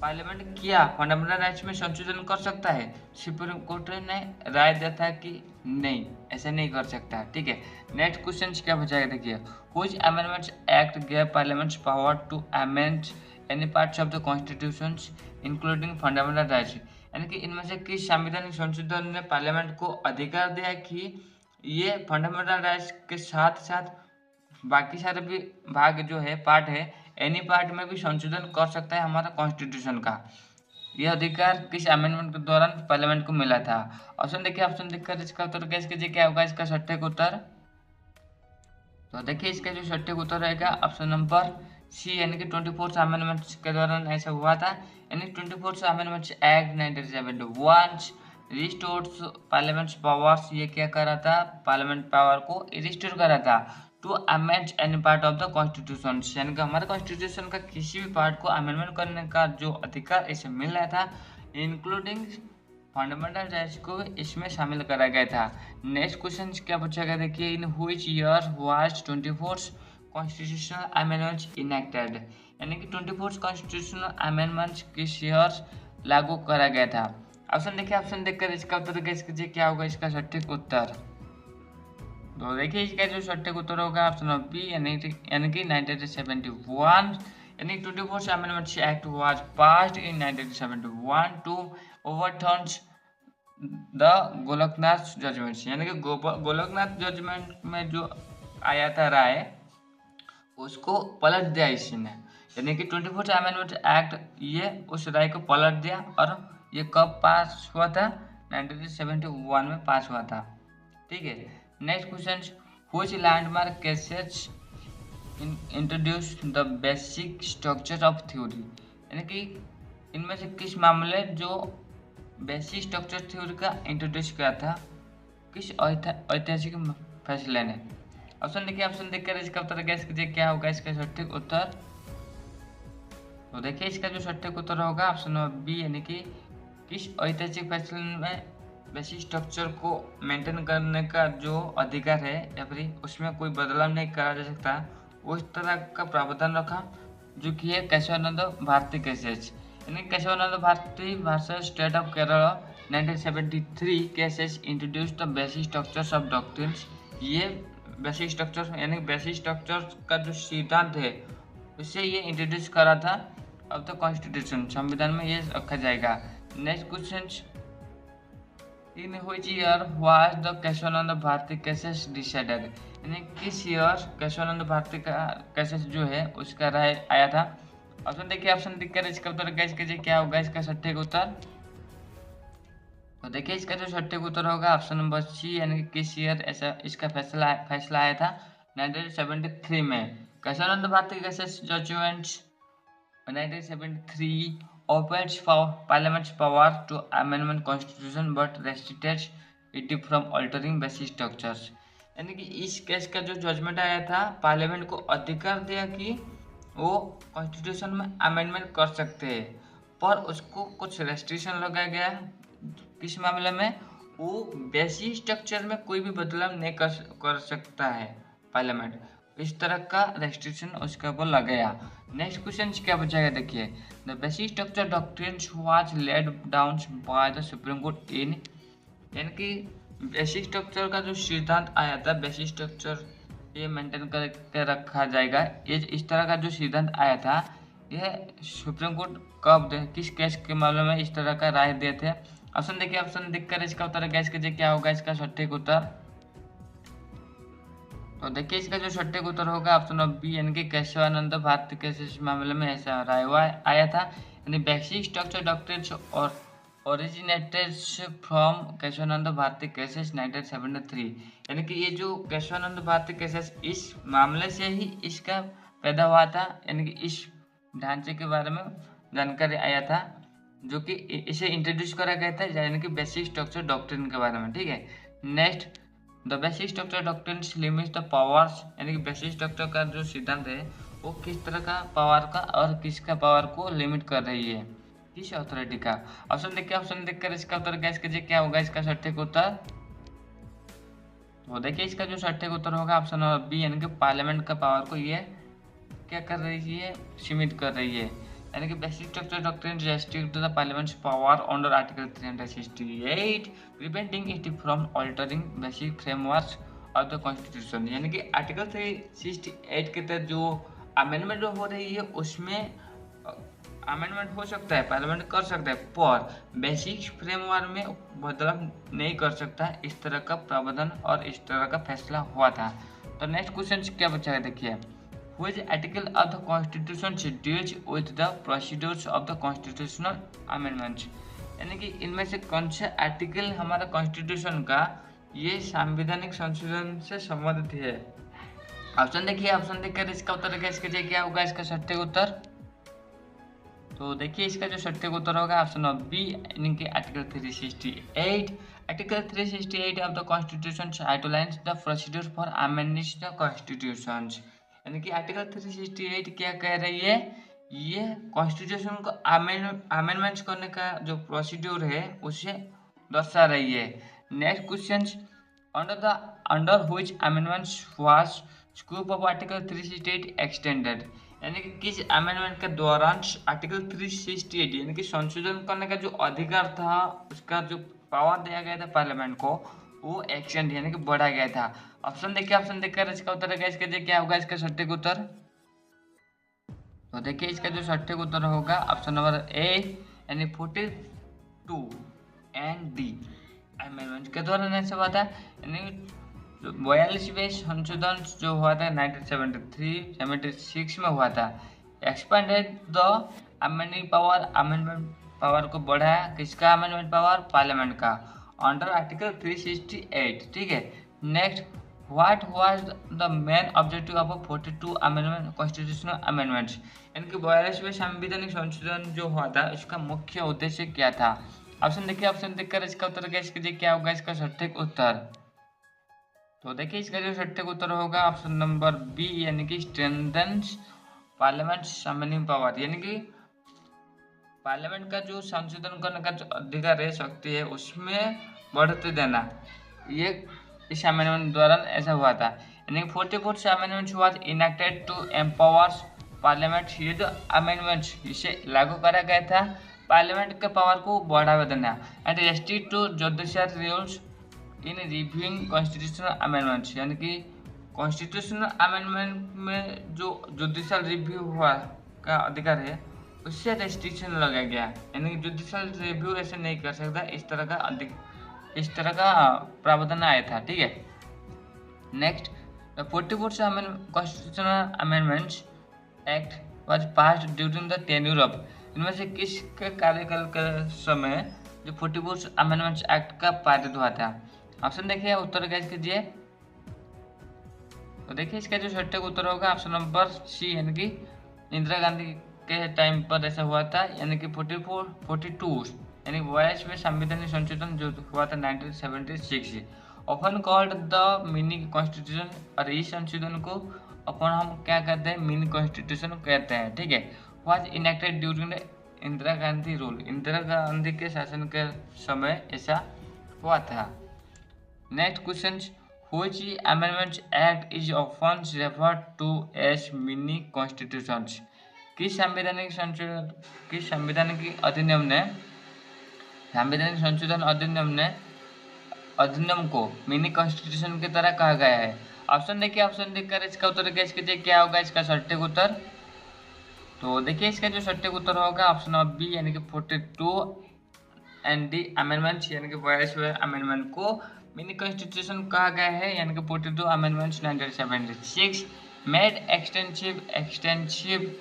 A: पार्लियामेंट क्या फंडामेंटल राइट्स में संशोधन कर सकता है? सुप्रीम कोर्ट ने राय दिया था कि नहीं, ऐसा नहीं कर सकता। ठीक है, नेक्स्ट क्वेश्चन क्या बचाएगा, देखिए, which amendments act give parliaments power to amend any parts of the constitution including fundamental rights, यानी कि इनमें से किस संवैधानिक संशोधन ने पार्लियामेंट को अधिकार दिया कि ये फंडामेंटल राइट्स के साथ साथ बाकी सारे भी भाग जो है, पार्ट है, एनी पार्ट में भी संशोधन कर सकता है हमारा कॉन्स्टिट्यूशन का। यह अधिकार किस अमेंडमेंट के दौरान पार्लियामेंट को मिला था? ऑप्शन देखिए, ऑप्शन देखकर इसका उत्तर गैस कीजिए क्या होगा इसका सटीक उत्तर। तो देखिए इसका जो सटीक उत्तर रहेगा ऑप्शन नंबर सी, यानी कि 24th अमेंडमेंट के दौरान ऐसा हुआ था। यानी 24th amendment act 1971 restores parliament powers, ये क्या कर रहा था, पार्लियामेंट पावर को रिस्टोर कर रहा था to amend any part of the constitution, यानी कि हमारे कॉन्स्टिट्यूशन का किसी भी पार्ट को अमेंडमेंट करने का जो अधिकार इसे मिल रहा था, इंक्लूडिंग फंडामेंटल राइट्स को इसमें शामिल करा गया था। नेक्स्ट क्वेश्चन क्या पूछेगा, देखिए, in which year was 24th constitutional amendments enacted, यानी कि 24th कॉन्स्टिट्यूशनल अमेंडमेंट्स किस ईयर लागू करा गया था? ऑप्शन देखिए, ऑप्शन देखकर इसका उत्तर गेस कीजिए क्या होगा इसका सटीक उत्तर। तो देखिए इसका जो सटीक उत्तर होगा ऑप्शन बी, यानी कि 1971, यानी 24th amendment act was passed in 1971 to overturn the Golaknath judgment, यानी कि गोलकनाथ जजमेंट में जो आया था राय, उसको पलट दिया इसने, यानी कि 24th अमेंडमेंट एक्ट ये उस राय को पलट दिया। और ये कब पास हुआ था? 1971 में पास हुआ था। ठीक है, next question, which landmark cases introduce the basic structure of theory, यानी कि इनमें से किस मामले जो बेसिक स्ट्रक्चर थ्योरी का इंट्रोड्यूस किया था, किस ऐतिहासिक फैसले ने? ऑप्शन देखिए, ऑप्शन देखकर इसका उत्तर गैस कीजिए क्या होगा इसका सटीक उत्तर। तो देखिए इसका जो सटीक उत्तर होगा ऑप्शन नंबर बी, यानी कि किस ऐतिहासिक फैसले में बेसिक स्ट्रक्चर को मेंटेन करने का जो अधिकार है या फिर उसमें कोई बदलाव नहीं करा जा सकता, उस तरह का प्रावधान रखा, जो कि है केशवानंद भारती केसेस, यानी Kesavananda Bharati versus state of Kerala 1973 cases introduce the basic structures of doctrines. ये बेसिक स्ट्रक्चर, यानी बेसिक स्ट्रक्चर का जो सिद्धांत है उससे ये इंट्रोड्यूस करा था। अब तो कॉन्स्टिट्यूशन संविधान में ये रखा जाएगा। Next question, in which year was the Kesavananda Bharati cases decided, यानी किस ईयर केशवानंद भारती का केसेस जो है उसका राय आया था? ऑप्शन देखिए, ऑप्शन देखकर इसका उत्तर गैस कीजिए क्या होगा इसका सटीक उत्तर। तो देखिए इसका जो सटीक उत्तर होगा ऑप्शन नंबर सी, यानी कि किस ईयर ऐसा इसका फैसला आया था? 1973 में। Kesavananda Bharati cases judgments 1973 opens for Parliament's power to amend constitution but restricted it from altering basic structures, यानी कि इस केस का जो जजमेंट आया था, पार्लियामेंट को अधिकार दिया कि वो कॉन्स्टिट्यूशन में अमेंडमेंट कर सकते हैं, पर उसको कुछ रेस्ट्रिक्शन लगाया गया। किस मामले में? वो बेसिक स्ट्रक्चर में कोई भी बदलाव नहीं कर सकता है पार्लियामेंट, इस तरह का रेस्ट्रिक्शन उसके ऊपर लगाया। नेक्स्ट क्वेश्चन क्या बचाएगा, देखिए, the basic structure doctrines was laid down by the supreme Court in, यानी कि बेसिक स्ट्रक्चर का जो सिद्धांत आया था, बेसिक स्ट्रक्चर ये मेंटेन करके रखा जाएगा, ये इस तरह का जो सिद्धांत आया था, यह सुप्रीम कोर्ट कब किस केस के मामले में इस तरह का राय दिए थे? ऑप्शन देखिए, ऑप्शन देखकर इसका उत्तर गैस कीजिए क्या होगा इसका सटीक उत्तर। तो देखिए इसका जो सटीक उत्तर होगा ऑप्शन ऑफ बी, यानी कि केशवानंद भारती केसेस मामले में ऐसा राय आया था, यानी बेसिक स्ट्रक्चर डॉक्ट्रिन्स और originated from Kesavananda Bharati cases 1973, यानी कि ये जो केशवानंद भारती केसेस इस मामले से ही इसका पैदा हुआ था, यानी कि इस ढांचे के बारे में जानकारी आया था, जो कि इसे इंट्रोड्यूस करा गया था, यानी कि बेसिक स्ट्रक्चर डॉक्ट्रिन के बारे में। ठीक है, next, the basic structure doctrines limits the powers, यानी कि बेसिक स्ट्रक्चर का जो सिद्धांत है वो किस तरह का पावर का और किसका पावर को लिमिट कर रही है, किस अथॉरिटी का? ऑप्शन देखिए, ऑप्शन देखकर इसका उत्तर गैस कीजिए क्या होगा इसका सटीक उत्तर। तो देखिए इसका जो सटीक उत्तर होगा ऑप्शन नंबर बी, यानी कि पार्लियामेंट का पावर को ये क्या कर रही है, सीमित कर रही है। यानी कि basic structure doctrine restrict the parliaments power under article 368 preventing it from altering basic framework of the constitution. यानी कि आर्टिकल 368 के तहत जो अमेंडमेंट हो रही है उसमें अमेंडमेंट हो सकता है, पार्लियामेंट कर सकता है, पर बेसिक फ्रेमवर्क में बदलाव नहीं कर सकता। इस तरह का प्रावधान और इस तरह का फैसला हुआ था। तो नेक्स्ट क्वेश्चन क्या बचा है देखिए, Which article of the Constitution deals with the procedures of the constitutional amendments? यानी कि इनमें से कौन सा आर्टिकल हमारा कॉन्स्टिट्यूशन का ये संवैधानिक संशोधन से संबंधित है? ऑप्शन देखिए, ऑप्शन देखकर इसका उत्तर गैस कीजिए क्या होगा इसका सटीक उत्तर। तो देखिए इसका जो सटीक उत्तर होगा ऑप्शन बी यानी कि article 368। Article 368 of the constitution outlines the procedure for amending the constitution. यानी कि आर्टिकल 368 क्या कह रही है, ये कॉन्स्टिट्यूशन को अमेंडमेंट्स करने का जो प्रोसीड्यूर है उसे दर्शा रही है। Next question, under which amendments was scope of article 368 extended. यानी कि किस अमेंडमेंट के दौरान आर्टिकल 368 यानी कि संशोधन करने का जो अधिकार था, उसका जो पावर दिया गया था पार्लियामेंट को, वो एक्सटेंड यानी कि बढ़ा गया था। ऑप्शन देखिए, ऑप्शन देखकर इसका उत्तर गैस कीजिए क्या होगा इसका सटीक उत्तर। तो देखिए इसका जो सटीक उत्तर होगा ऑप्शन नंबर ए यानी 42 एंड डी अमेंडमेंट के दौरान ऐसा हुआ था। यानी 42वें संशोधन जो हुआ था 1973-76 में हुआ था। Expanded the amending power, amendment power को बढ़ाया, किसका अमेंडमेंट पावर, पार्लियामेंट का, अंडर आर्टिकल 368। ठीक है। Next, what was the main objective of 42 amendment constitutional amendments. यानी कि 42वें संवैधानिक संशोधन जो हुआ था इसका मुख्य उद्देश्य क्या था। ऑप्शन देखिए, ऑप्शन देखकर इसका उत्तर गैस कीजिए क्या होगा इसका सटीक उत्तर। तो देखिए इसका जो सटीक उत्तर होगा ऑप्शन नंबर बी यानी कि स्ट्रेंथन्स पार्लियामेंट समनिंग पावर। यानी कि पार्लियामेंट का जो संशोधन करने का जो अधिकार है, शक्ति है, उसमें बढ़ते देना, ये इस अमेंडमेंट द्वारा ऐसा हुआ था। यानी 44 amendment was enacted to empowers parliament. ये जो अमेंडमेंट इसे लागू करा गया था पार्लियामेंट के पावर को बढ़ावा देना and restrict to judicial rules in reviewing constitutional amendments. यानी कि कॉन्स्टिट्यूशनल अमेंडमेंट में जो जुडिशियल रिव्यू हुआ का अधिकार है उससे रेस्ट्रिक्शन लगाया गया। यानी कि जुडिशियल रिव्यू ऐसे नहीं कर सकता, इस तरह का प्रावधान आया था। ठीक है। Next, the 44th constitutional amendments act was passed during the tenure of. इनमें से किसके कार्यकाल के समय जो 44th अमेंडमेंट्स एक्ट का पारित हुआ था। ऑप्शन देखिए, उत्तर गैस कीजिए। तो देखिए इसका जो सटीक उत्तर होगा ऑप्शन नंबर सी यानी कि इंदिरा गांधी के टाइम पर ऐसा हुआ था। यानी कि 42 यानी 42वें संवैधानिक संशोधन जो हुआ था 1976, often called the mini constitution. और इस संशोधन को अपन हम क्या कहते हैं, मिनी कॉन्स्टिट्यूशन कहते हैं। ठीक है। Was enacted during the Indira Gandhi rule. Indira Gandhi के शासन के समय ऐसा हुआ था। Next question, which amendments act is often referred to as mini constitutions। किस संवैधानिक संशोधन अधिनियम को मिनी कॉन्स्टिट्यूशन की तरह कहा गया है। ऑप्शन देखिए, ऑप्शन देखकर इसका उत्तर गैस कीजिए क्या होगा इसका सटीक उत्तर। तो देखिए इसका जो सटीक उत्तर होगा ऑप्शन बी यानी कि 42 एंड डी अमेंडमेंट्स यानी कि 42वें अमेंडमेंट को मिनी कॉन्स्टिट्यूशन कहा गया है। यानी कि 42 amendments 1976 made extensive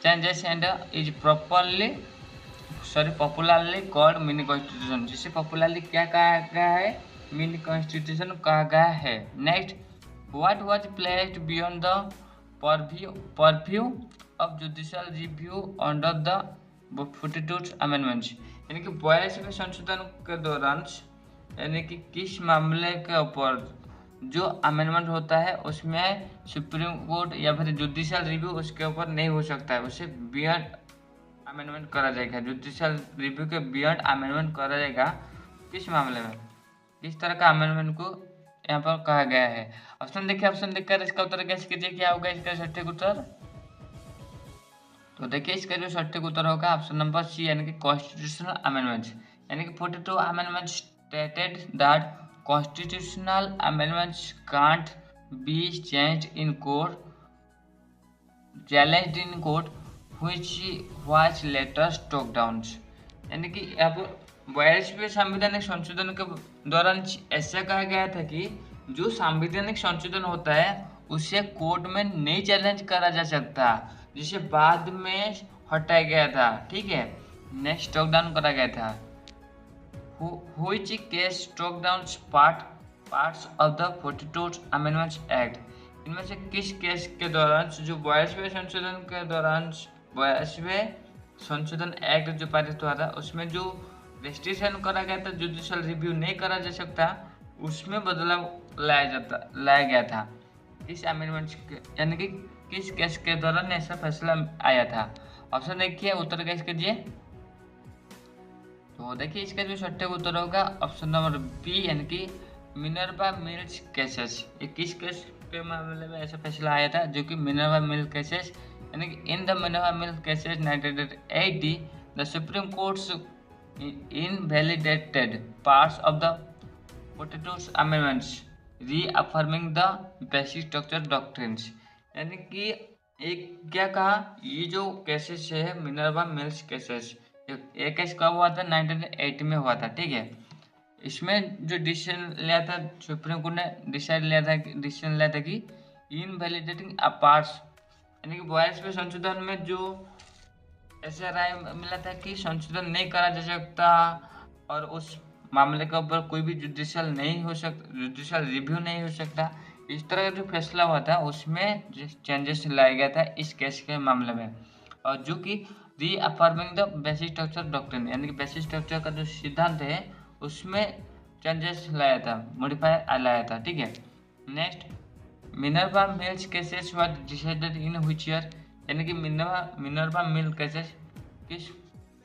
A: changes and is popularly called mini constitution. जिसे पॉपुलरली क्या कहा गया है, मिनी कॉन्स्टिट्यूशन कहा गया है। Next, what was placed beyond the purview of judicial review under the 42 amendments. यानी कि 42वें संशोधन के दौरान यानी कि किस मामले के ऊपर जो अमेंडमेंट होता है उसमें सुप्रीम कोर्ट या फिर जुडिशियल रिव्यू उसके ऊपर नहीं हो सकता है, उसे बियॉन्ड अमेंडमेंट करा जाएगा। जुडिशियल रिव्यू के बियॉन्ड अमेंडमेंट करा जाएगा किस मामले में, किस तरह का अमेंडमेंट को यहाँ पर कहा गया है। ऑप्शन देखिए, ऑप्शन देखकर इसका उत्तर गैस कीजिए क्या होगा इसका सटीक उत्तर। तो देखिए इसका जो सटीक उत्तर होगा ऑप्शन नंबर सी यानी कि कॉन्स्टिट्यूशनल अमेंडमेंट्स, यानी कि 42 amendments stated that constitutional amendments can't be changed in court challenged in court which was later struck down। यानी कि अब 42वें संवैधानिक संशोधन के दौरान ऐसा कहा गया था कि जो संवैधानिक संशोधन होता है उसे कोर्ट में नहीं चैलेंज करा जा सकता, जिसे बाद में हटाया गया था। ठीक है, नेक्स्ट स्ट्रक डाउन करा गया था। which case struck down parts of the 42 Amendments Act। इनमें से किस केस के दौरान जो 42वें संशोधन के दौरान 42वें संशोधन एक्ट जो पारित हुआ था उसमें जो रेस्ट्रिक्शन करा गया था, जुडिशियल रिव्यू नहीं करा जा सकता, उसमें बदलाव लाया गया था इस अमेंडमेंट यानी कि किस केस के दौरान ऐसा फैसला आया था। ऑप्शन देखिए, उत्तर गैस कीजिए। तो देखिए इसका जो सटीक उत्तर होगा ऑप्शन नंबर बी यानी कि मिनर्वा मिल्स केसेस। ये किस केस के मामले में ऐसा फैसला आया था, जो कि मिनर्वा मिल केसेस, यानी कि in the Minerva mill cases 1980 the supreme courts invalidated parts of the 42 amendments reaffirming the basic structure doctrines। यानी कि एक क्या कहा, ये जो केसेस है मिनर्वा मिल्स केसेस, ये केस कब हुआ था, 1980 में हुआ था। ठीक है, इसमें जो डिसीजन लिया था सुप्रीम कोर्ट ने डिसीजन लिया था कि इनवैलिडेटिंग अ पार्ट्स, यानी कि 42वें संशोधन में जो ऐसा राय मिला था कि संशोधन नहीं करा जा सकता और उस मामले के ऊपर कोई भी जुडिशियल रिव्यू नहीं हो सकता, इस तरह का जो फैसला हुआ था उसमें चेंजेस लाया गया था इस केस के मामले में, और जो कि रीअफर्मिंग द बेसिक स्ट्रक्चर डॉक्ट्रिन, यानी कि बेसिक स्ट्रक्चर का जो सिद्धांत है उसमें चेंजेस लाया था, मॉडिफाई लाया था। ठीक है, next Minerva Mills cases was decided in which year, यानी कि मिनर्वा मिल केसेस किस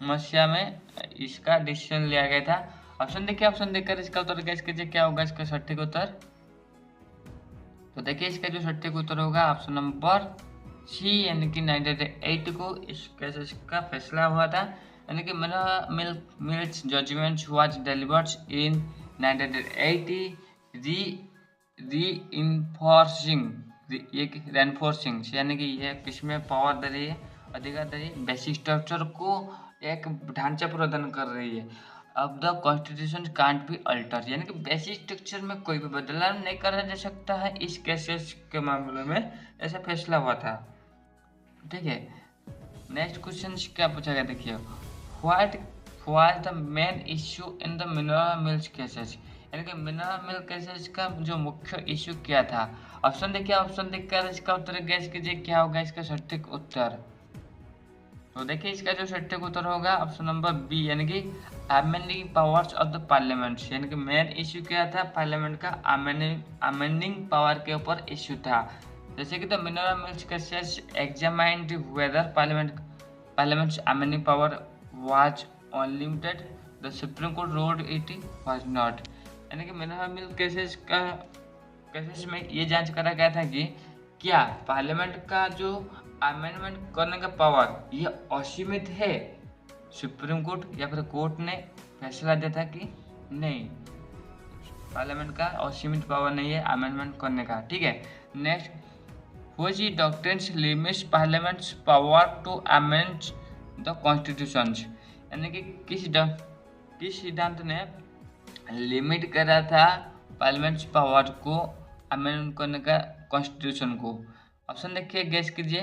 A: मसीहा में इसका डिसीजन लिया गया था। ऑप्शन देखिए, ऑप्शन देखकर इसका उत्तर गैस कीजिए क्या होगा इसका सटीक उत्तर। तो देखिए इसका जो सटीक उत्तर होगा ऑप्शन नंबर सी यानी कि 1980 को इस केसेस का फैसला हुआ था, यानी कि Minerva Mills judgment was delivered in 1980 reinforcing, यानी कि यह किसमें पावर दे रही है, अधिकार दे रही है, बेसिक स्ट्रक्चर को एक ढांचा प्रदान कर रही है। अब the constitution can't be alter, यानी कि बेसिक स्ट्रक्चर में कोई भी बदलाव नहीं करा जा सकता है, इस केसेस के मामले में ऐसा फैसला हुआ था। ठीक है, नेक्स्ट क्वेश्चन क्या पूछा गया, देखिए what was the main issue in the Minerva Mills cases, यानी कि मिनर्वा मिल केसेस का जो मुख्य इश्यू क्या था। ऑप्शन देखिए, ऑप्शन देखकर इसका उत्तर गैस कीजिए क्या होगा इसका सटीक उत्तर। तो देखिए इसका जो सटीक उत्तर होगा ऑप्शन नंबर बी यानी कि amending powers of the parliament, यानी कि मेन इश्यू क्या था, पार्लियामेंट का अमेंडिंग पावर के ऊपर इश्यू था। जैसे कि the Minerva Mills cases examined whether parliament's amending power was unlimited, the supreme Court ruled it was not, यानी कि मिनर्वा मिल केसेस में ये जांच करा गया था कि क्या पार्लियामेंट का जो अमेंडमेंट करने का पावर ये असीमित है, सुप्रीम कोर्ट या फिर कोर्ट ने फैसला दिया था कि नहीं, पार्लियामेंट का असीमित पावर नहीं है अमेंडमेंट करने का। ठीक है, next which doctrines limits parliament's power to amend the constitution, यानी कि किस सिद्धांत ने लिमिट करा था पार्लियामेंट पावर को अमेंड करने का कॉन्स्टिट्यूशन को। ऑप्शन देखिए, गैस कीजिए।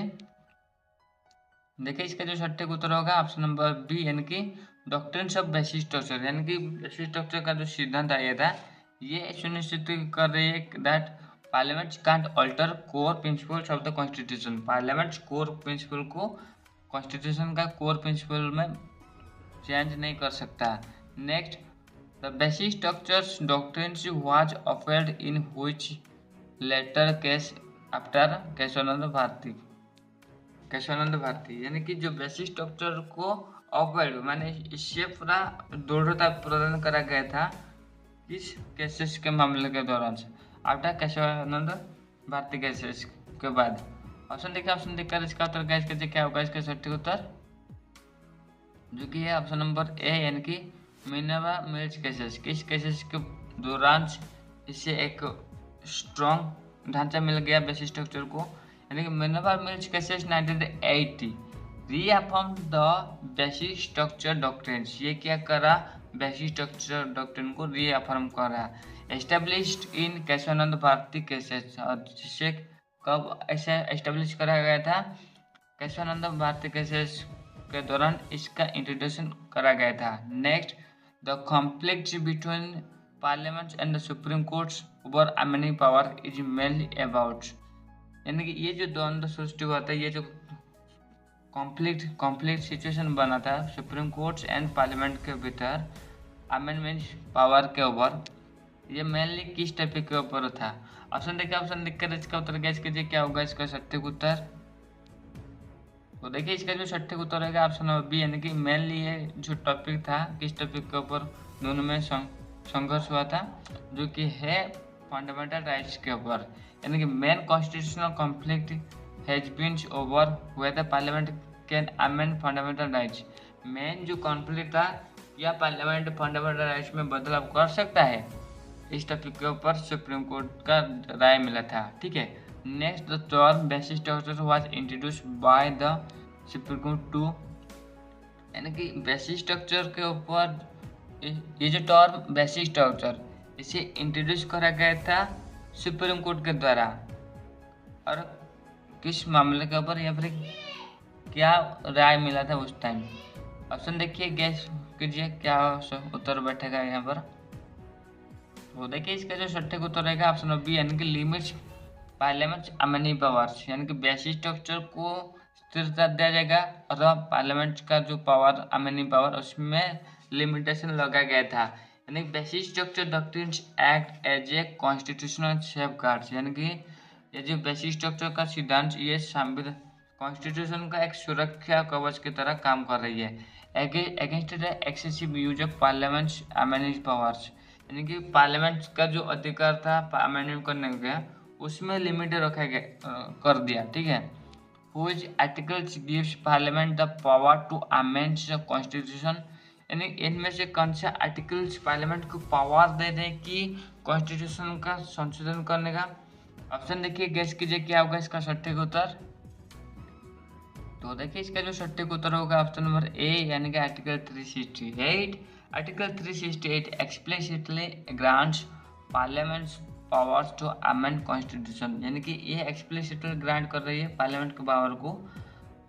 A: देखिए इसका जो सटीक उत्तर होगा ऑप्शन नंबर बी यानी कि डॉक्ट्रिन्स ऑफ बेसिक स्ट्रक्चर, यानी कि बेसिक स्ट्रक्चर का जो सिद्धांत आया था ये सुनिश्चित कर रही है that parliament can't alter core principles of the constitution, parliament core principle को कॉन्स्टिट्यूशन का कोर प्रिंसिपल में चेंज नहीं कर सकता। Next the basic structures doctrines was upheld in which later case after Kesavananda Bharati, यानी कि जो बेसिक स्ट्रक्चर को अवॉइड माने इससे पूरा दृढ़ता प्रदान करा गया था किस केसेस के मामले के दौरान से, आफ्टर केशवानंद भारती केसेस के बाद। ऑप्शन देखिए, ऑप्शन देखकर इसका उत्तर गैस कीजिए क्या होगा इसका सटीक उत्तर, जो कि है ऑप्शन नंबर ए, यानी कि मिनर्वा मिल्स केसेस। किस केसेस के दौरान इससे एक स्ट्रॉन्ग ढांचा मिल गया बेसिक स्ट्रक्चर को, यानी कि Minerva Mills cases 1980 reaffirm the basic structure doctrines. ये क्या करा, बेसिक स्ट्रक्चर डॉक्ट्रिन को रीअफर्म करा। Established in Kesavananda Bharati cases, और जिसे कब ऐसे एस्टेब्लिश करा गया था, केशवानंद भारती केसेस के दौरान इसका इंट्रोडक्शन करा गया था। Next, the conflict between parliament and the supreme courts over amending power is mainly about, यानी कि ये जो द्वंद्व सृष्टि हुआ था, ये जो कॉन्फ्लिक्ट सिचुएशन बना था सुप्रीम कोर्ट्स एंड पार्लियामेंट के भीतर अमेंडमेंट पावर के ऊपर, ये मेनली किस टॉपिक के ऊपर था। ऑप्शन देखिए, ऑप्शन देखकर इसका उत्तर गैस कीजिए क्या होगा इसका सटीक उत्तर। तो देखिए इसका जो सटीक उत्तर रहेगा ऑप्शन नंबर बी, यानी कि मेनली ये जो टॉपिक था, किस टॉपिक के ऊपर दोनों में संघर्ष हुआ था, जो कि है फंडामेंटल राइट्स के ऊपर, यानी कि main constitutional conflict has been over whether parliament can amend fundamental rights. Main जो कॉन्फ्लिक्ट था, या पार्लियामेंट फंडामेंटल राइट्स में बदलाव कर सकता है, इस टॉपिक के ऊपर सुप्रीम कोर्ट का राय मिला था। ठीक है। Next, the term basic structure was introduced by the supreme Court to, यानी कि बेसिक स्ट्रक्चर के ऊपर ये जो टर्म बेसिक स्ट्रक्चर, इसे इंट्रोड्यूस करा गया था सुप्रीम कोर्ट के द्वारा, और किस मामले के ऊपर या फिर क्या राय मिला था उस टाइम। ऑप्शन देखिए, गैस कीजिए क्या उत्तर बैठेगा यहाँ पर। तो देखिए इसका जो सटीक उत्तर रहेगा ऑप्शन नंबर बी, यानी कि लिमिट्स पार्लियामेंट अमेंडिंग पावर्स, यानी कि बेसिक स्ट्रक्चर को स्थिरता दिया जाएगा, और पार्लियामेंट का जो पावर अमेंडिंग पावर उसमें लिमिटेशन लगा गया था। यानी basic structure doctrines act as a constitutional safeguards, यानी कि ये जो बेसिक स्ट्रक्चर का सिद्धांत, ये संविधान कॉन्स्टिट्यूशन का एक सुरक्षा कवच की तरह काम कर रही है against the excessive use of parliament amending powers, यानी कि पार्लियामेंट का जो अधिकार था अमेंडमेंट करने का, उसमें लिमिट रखा गया कर दिया। ठीक है। Which articles gives parliament the power to amend the constitution, यानी इनमें से कौन सा आर्टिकल्स पार्लियामेंट को पावर दे दें कि कॉन्स्टिट्यूशन का संशोधन करने का। ऑप्शन देखिए, गैस कीजिए क्या होगा इसका सटीक उत्तर। तो देखिए इसका जो सटीक उत्तर होगा ऑप्शन नंबर ए, यानी कि article 368। Article 368 explicitly grants parliament powers to amend constitution, यानी कि ये एक्सप्लिसिटली ग्रांट कर रही है पार्लियामेंट के पावर को,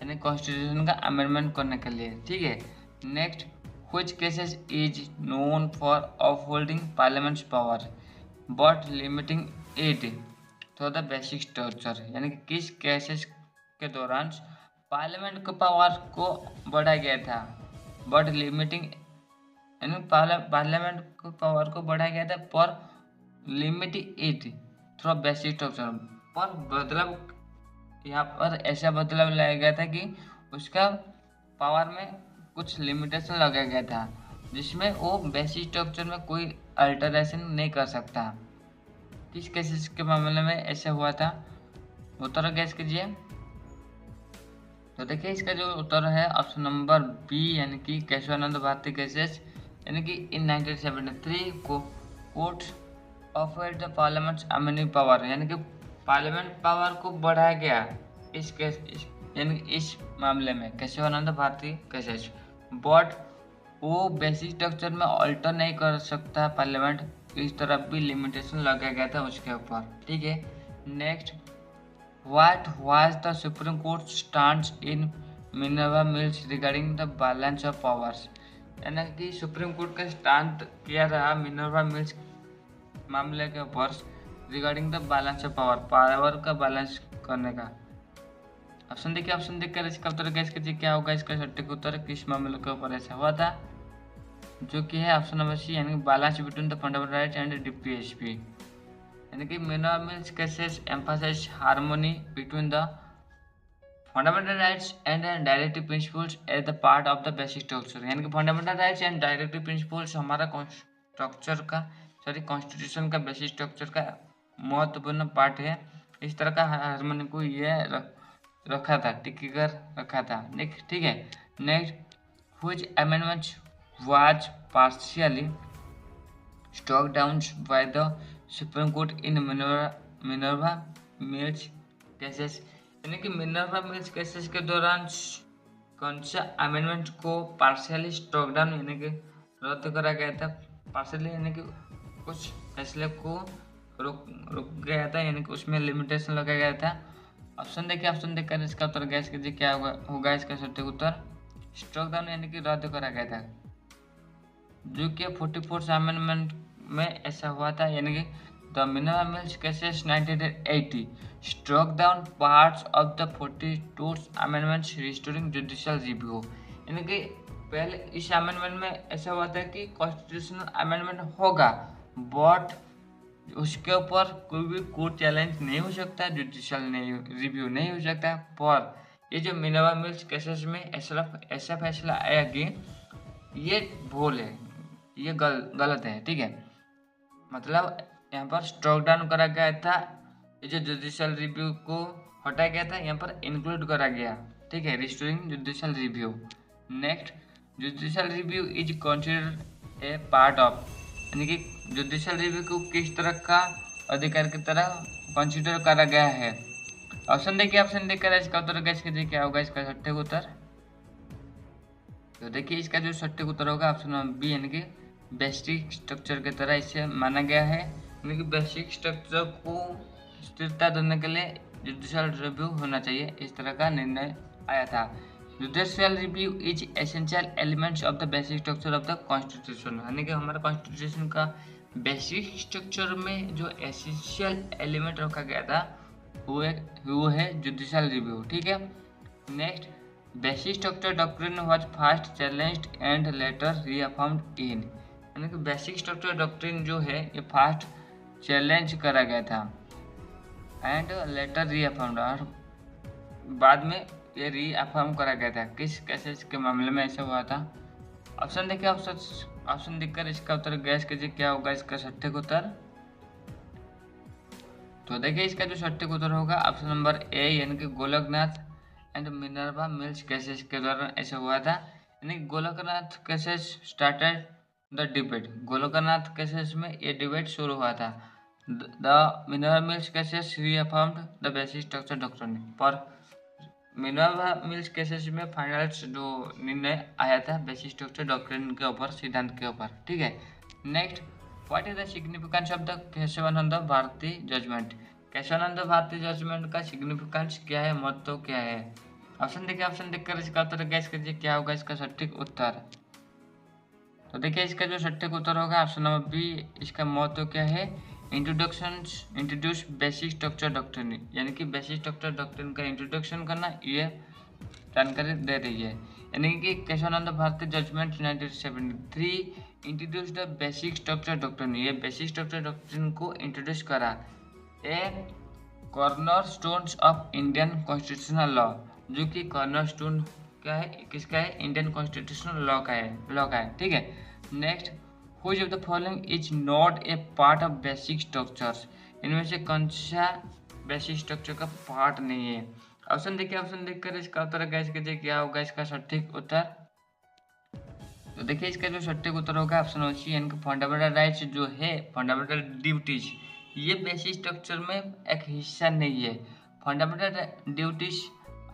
A: यानी कॉन्स्टिट्यूशन का अमेंडमेंट करने के लिए। ठीक है। Next, which cases is known for upholding parliaments power but limiting it through the basic structure, यानी कि किस केसेस के दौरान पार्लियामेंट के पावर को बढ़ाया गया था बट लिमिटिंग, यानी पार्लियामेंट के पावर को बढ़ाया गया था पर limiting it through basic structure, पर बदलाव यहाँ पर ऐसा बदलाव लाया गया था कि उसका पावर में कुछ लिमिटेशन लगाया गया था, जिसमें वो बेसिक स्ट्रक्चर में कोई अल्टरेशन नहीं कर सकता। किस केसेस के मामले में ऐसा हुआ था, उत्तर गैस कीजिए। तो देखिए इसका जो उत्तर है ऑप्शन नंबर बी, यानी कि केशवानंद भारती केसेस, यानी कि इन 1973 को court offered the parliament amending power, यानी कि पार्लियामेंट पावर को बढ़ाया गया इस केस यानी इस मामले में केशवानंद भारती केसेस, बट वो बेसिक स्ट्रक्चर में अल्टर नहीं कर सकता पार्लियामेंट, इस तरह भी लिमिटेशन लगाया गया था उसके ऊपर। ठीक है। Next, what was the supreme court stands in Minerva mills regarding the balance of powers, यानी कि सुप्रीम कोर्ट का स्टैंड किया रहा मिनर्वा मिल्स मामले के ऊपर regarding the balance of power का बैलेंस करने का। ऑप्शन देखिए, ऑप्शन देखकर इसका उत्तर गैस कीजिए क्या होगा इसका सटीक उत्तर, किस मामले के ऊपर ऐसा हुआ था, जो कि है ऑप्शन नंबर सी, यानी कि balance between the fundamental right and DPSP, यानी कि Minerva Mills cases emphasize harmony between the fundamental rights and directive principles as the part of the basic structure, यानी कि fundamental rights and directive principles हमारा structure का constitution का basic structure का महत्वपूर्ण part है। इस तरह का हार्मोनी को ये रखा था, टिक कर रखा था। नेक्स्ट, ठीक है। Next, which amendment was partially struck down by the Supreme Court in Minerva Mills cases। यानी कि मिनर्वा मिल्स केसेस के दौरान कौन सा अमेंडमेंट को पार्शियली स्ट्रॉक डाउन यानी कि रद्द करा गया था। पार्शियली यानी कि कुछ फैसले को रुक गया था, यानी कि उसमें लिमिटेशन लगाया गया था। ऑप्शन देखिए, ऑप्शन देखकर इसका उत्तर गैस कीजिए क्या होगा इसका सटीक उत्तर। स्ट्रॉक डाउन यानी कि रद्द करा गया था, जो कि 44 अमेंडमेंट में ऐसा हुआ था। यानी कि the Minerva mills cases 1980 stroke down parts of the 42 amendments restoring judicial review. यानी कि पहले इस अमेंडमेंट में ऐसा हुआ था कि कॉन्स्टिट्यूशनल अमेंडमेंट होगा, बट उसके ऊपर कोई भी कोर्ट चैलेंज नहीं हो सकता, जुडिशियल रिव्यू नहीं हो सकता। पर ये जो मिनरवा मिल्स केसेस में ऐसा फैसला आया कि ये भूल है, ये गलत है, ठीक है। मतलब यहाँ पर स्ट्रॉक डाउन करा गया था, ये जो जुडिशियल रिव्यू को हटाया गया था, यहाँ पर इंक्लूड करा गया, ठीक है, restoring judicial review. Next, judicial review is considered A part of, यानी कि जुडिशियल रिव्यू को किस तरह का अधिकार की तरह कंसीडर करा गया है। ऑप्शन देखिए, ऑप्शन देखकर इसका उत्तर गैस कीजिए क्या होगा इसका सटीक उत्तर। तो देखिए इसका जो सटीक उत्तर होगा ऑप्शन नंबर बी, यानी कि बेसिक स्ट्रक्चर की तरह इसे माना गया है। यानी कि बेसिक स्ट्रक्चर को स्थिरता देने के लिए जुडिशियल रिव्यू होना चाहिए, इस तरह का निर्णय आया था। Judicial review is essential elements of the basic structure of the constitution. यानी कि हमारे कॉन्स्टिट्यूशन का बेसिक स्ट्रक्चर में जो एसेंशियल एलिमेंट रखा गया था वो है जुडिशियल रिव्यू, ठीक है। Next, basic structure doctrine was first challenged and later reaffirmed in. यानी कि बेसिक स्ट्रक्चर डॉक्ट्रिन जो है ये फर्स्ट चैलेंज करा गया था एंड लेटर रीअफर्म्ड, और बाद में ये रीअफर्म करा गया था। किस केसेस के मामले में ऐसा हुआ था। ऑप्शन देखिए, ऑप्शन देखकर इसका उत्तर गैस कीजिए क्या होगा इसका सटीक उत्तर। तो देखिए इसका जो सटीक उत्तर होगा ऑप्शन नंबर ए, यानी कि Golaknath and Minerva Mills cases के दौरान ऐसा हुआ था। यानी Golaknath cases started the debate, Golaknath cases में ये डिबेट शुरू हुआ था। The Minerva Mills cases reaffirmed the basic structure doctrine, पर मिनर्वा मिल्स केसेस में फाइनल जो निर्णय आया था बेसिक स्ट्रक्चर डॉक्ट्रिन के ऊपर, सिद्धांत के ऊपर, ठीक है। Next, what is the significance of the Kesavananda Bharati judgment. Kesavananda Bharati judgment का सिग्निफिकेंस क्या है, महत्व क्या है। ऑप्शन देखिए, ऑप्शन देखकर इसका उत्तर गैस कीजिए क्या होगा इसका सटीक उत्तर। तो देखिए इसका जो सटीक उत्तर होगा ऑप्शन नंबर बी, इसका महत्व क्या है, इंट्रोड्यूस बेसिक स्ट्रक्चर डॉक्ट्रिन, यानी कि बेसिक स्ट्रक्चर डॉक्ट्रिन का इंट्रोडक्शन करना, ये जानकारी दे रही है। यानी कि Kesavananda Bharati judgement 1973 introduce the basic structure doctrine, ये बेसिक स्ट्रक्चर डॉक्ट्रिन को इंट्रोड्यूस करा। A corner stones of Indian constitutional law, जो कि कॉर्नर स्टोन क्या है, किसका है, इंडियन कॉन्स्टिट्यूशनल लॉ का है, ठीक है। Next, which of the following is not a part of basic structures, इनमें से कौन सा बेसिक स्ट्रक्चर का पार्ट नहीं है। ऑप्शन देखिए, ऑप्शन देखकर इसका उत्तर गैस कीजिए क्या होगा इसका सटीक उत्तर। तो देखिए इसका जो सटीक उत्तर होगा ऑप्शन नंबर सी, यानी कि फंडामेंटल राइट्स जो है, फंडामेंटल ड्यूटीज, ये बेसिक स्ट्रक्चर में एक हिस्सा नहीं है। Fundamental duties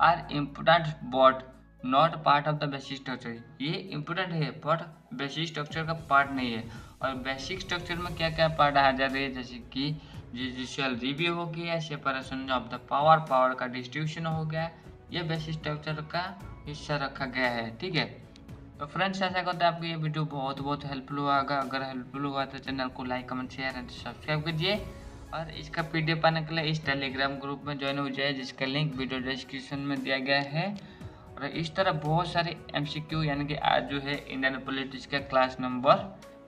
A: are important but not part of the basic structure, ये इम्पोर्टेंट है बट बेसिक स्ट्रक्चर का पार्ट नहीं है। और बेसिक स्ट्रक्चर में क्या क्या पार्ट आ जा रहे हैं, जैसे कि जुडिशियल रिव्यू हो गया, सेपरेशन ऑफ द पावर का डिस्ट्रीब्यूशन हो गया, ये बेसिक स्ट्रक्चर का हिस्सा रखा गया है, ठीक है। तो फ्रेंड्स ऐसा करते हैं आपको ये वीडियो बहुत हेल्पफुल हुआ होगा। अगर हेल्पफुल हुआ तो चैनल को like comment share and subscribe कीजिए, और इसका पीडीएफ पाने के लिए इस टेलीग्राम ग्रुप में ज्वाइन हो जाए, जिसका लिंक वीडियो डिस्क्रिप्शन में दिया गया है। और इस तरह बहुत सारे एमसीक्यू, यानी कि आज जो है इंडियन पॉलिटिक्स का क्लास नंबर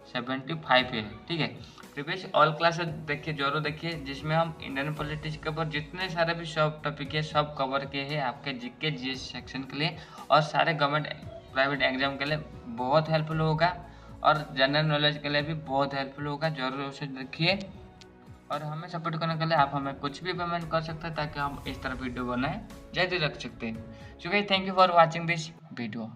A: 75 है, ठीक है। प्रीवियस ऑल क्लासेस देखिए, जरूर देखिए, जिसमें हम इंडियन पॉलिटिक्स के ऊपर जितने सारे भी सब टॉपिक है सब कवर किए हैं आपके जीके जीएस सेक्शन के लिए, और सारे गवर्नमेंट प्राइवेट एग्जाम के लिए बहुत हेल्पफुल होगा, और जनरल नॉलेज के लिए भी बहुत हेल्पफुल होगा, जरूर उसे देखिए। और हमें सपोर्ट करने के लिए आप हमें कुछ भी पेमेंट कर सकते हैं ताकि हम इस तरह वीडियो बनाए जारी रख सकते हैं। So guys, thank you for watching this video.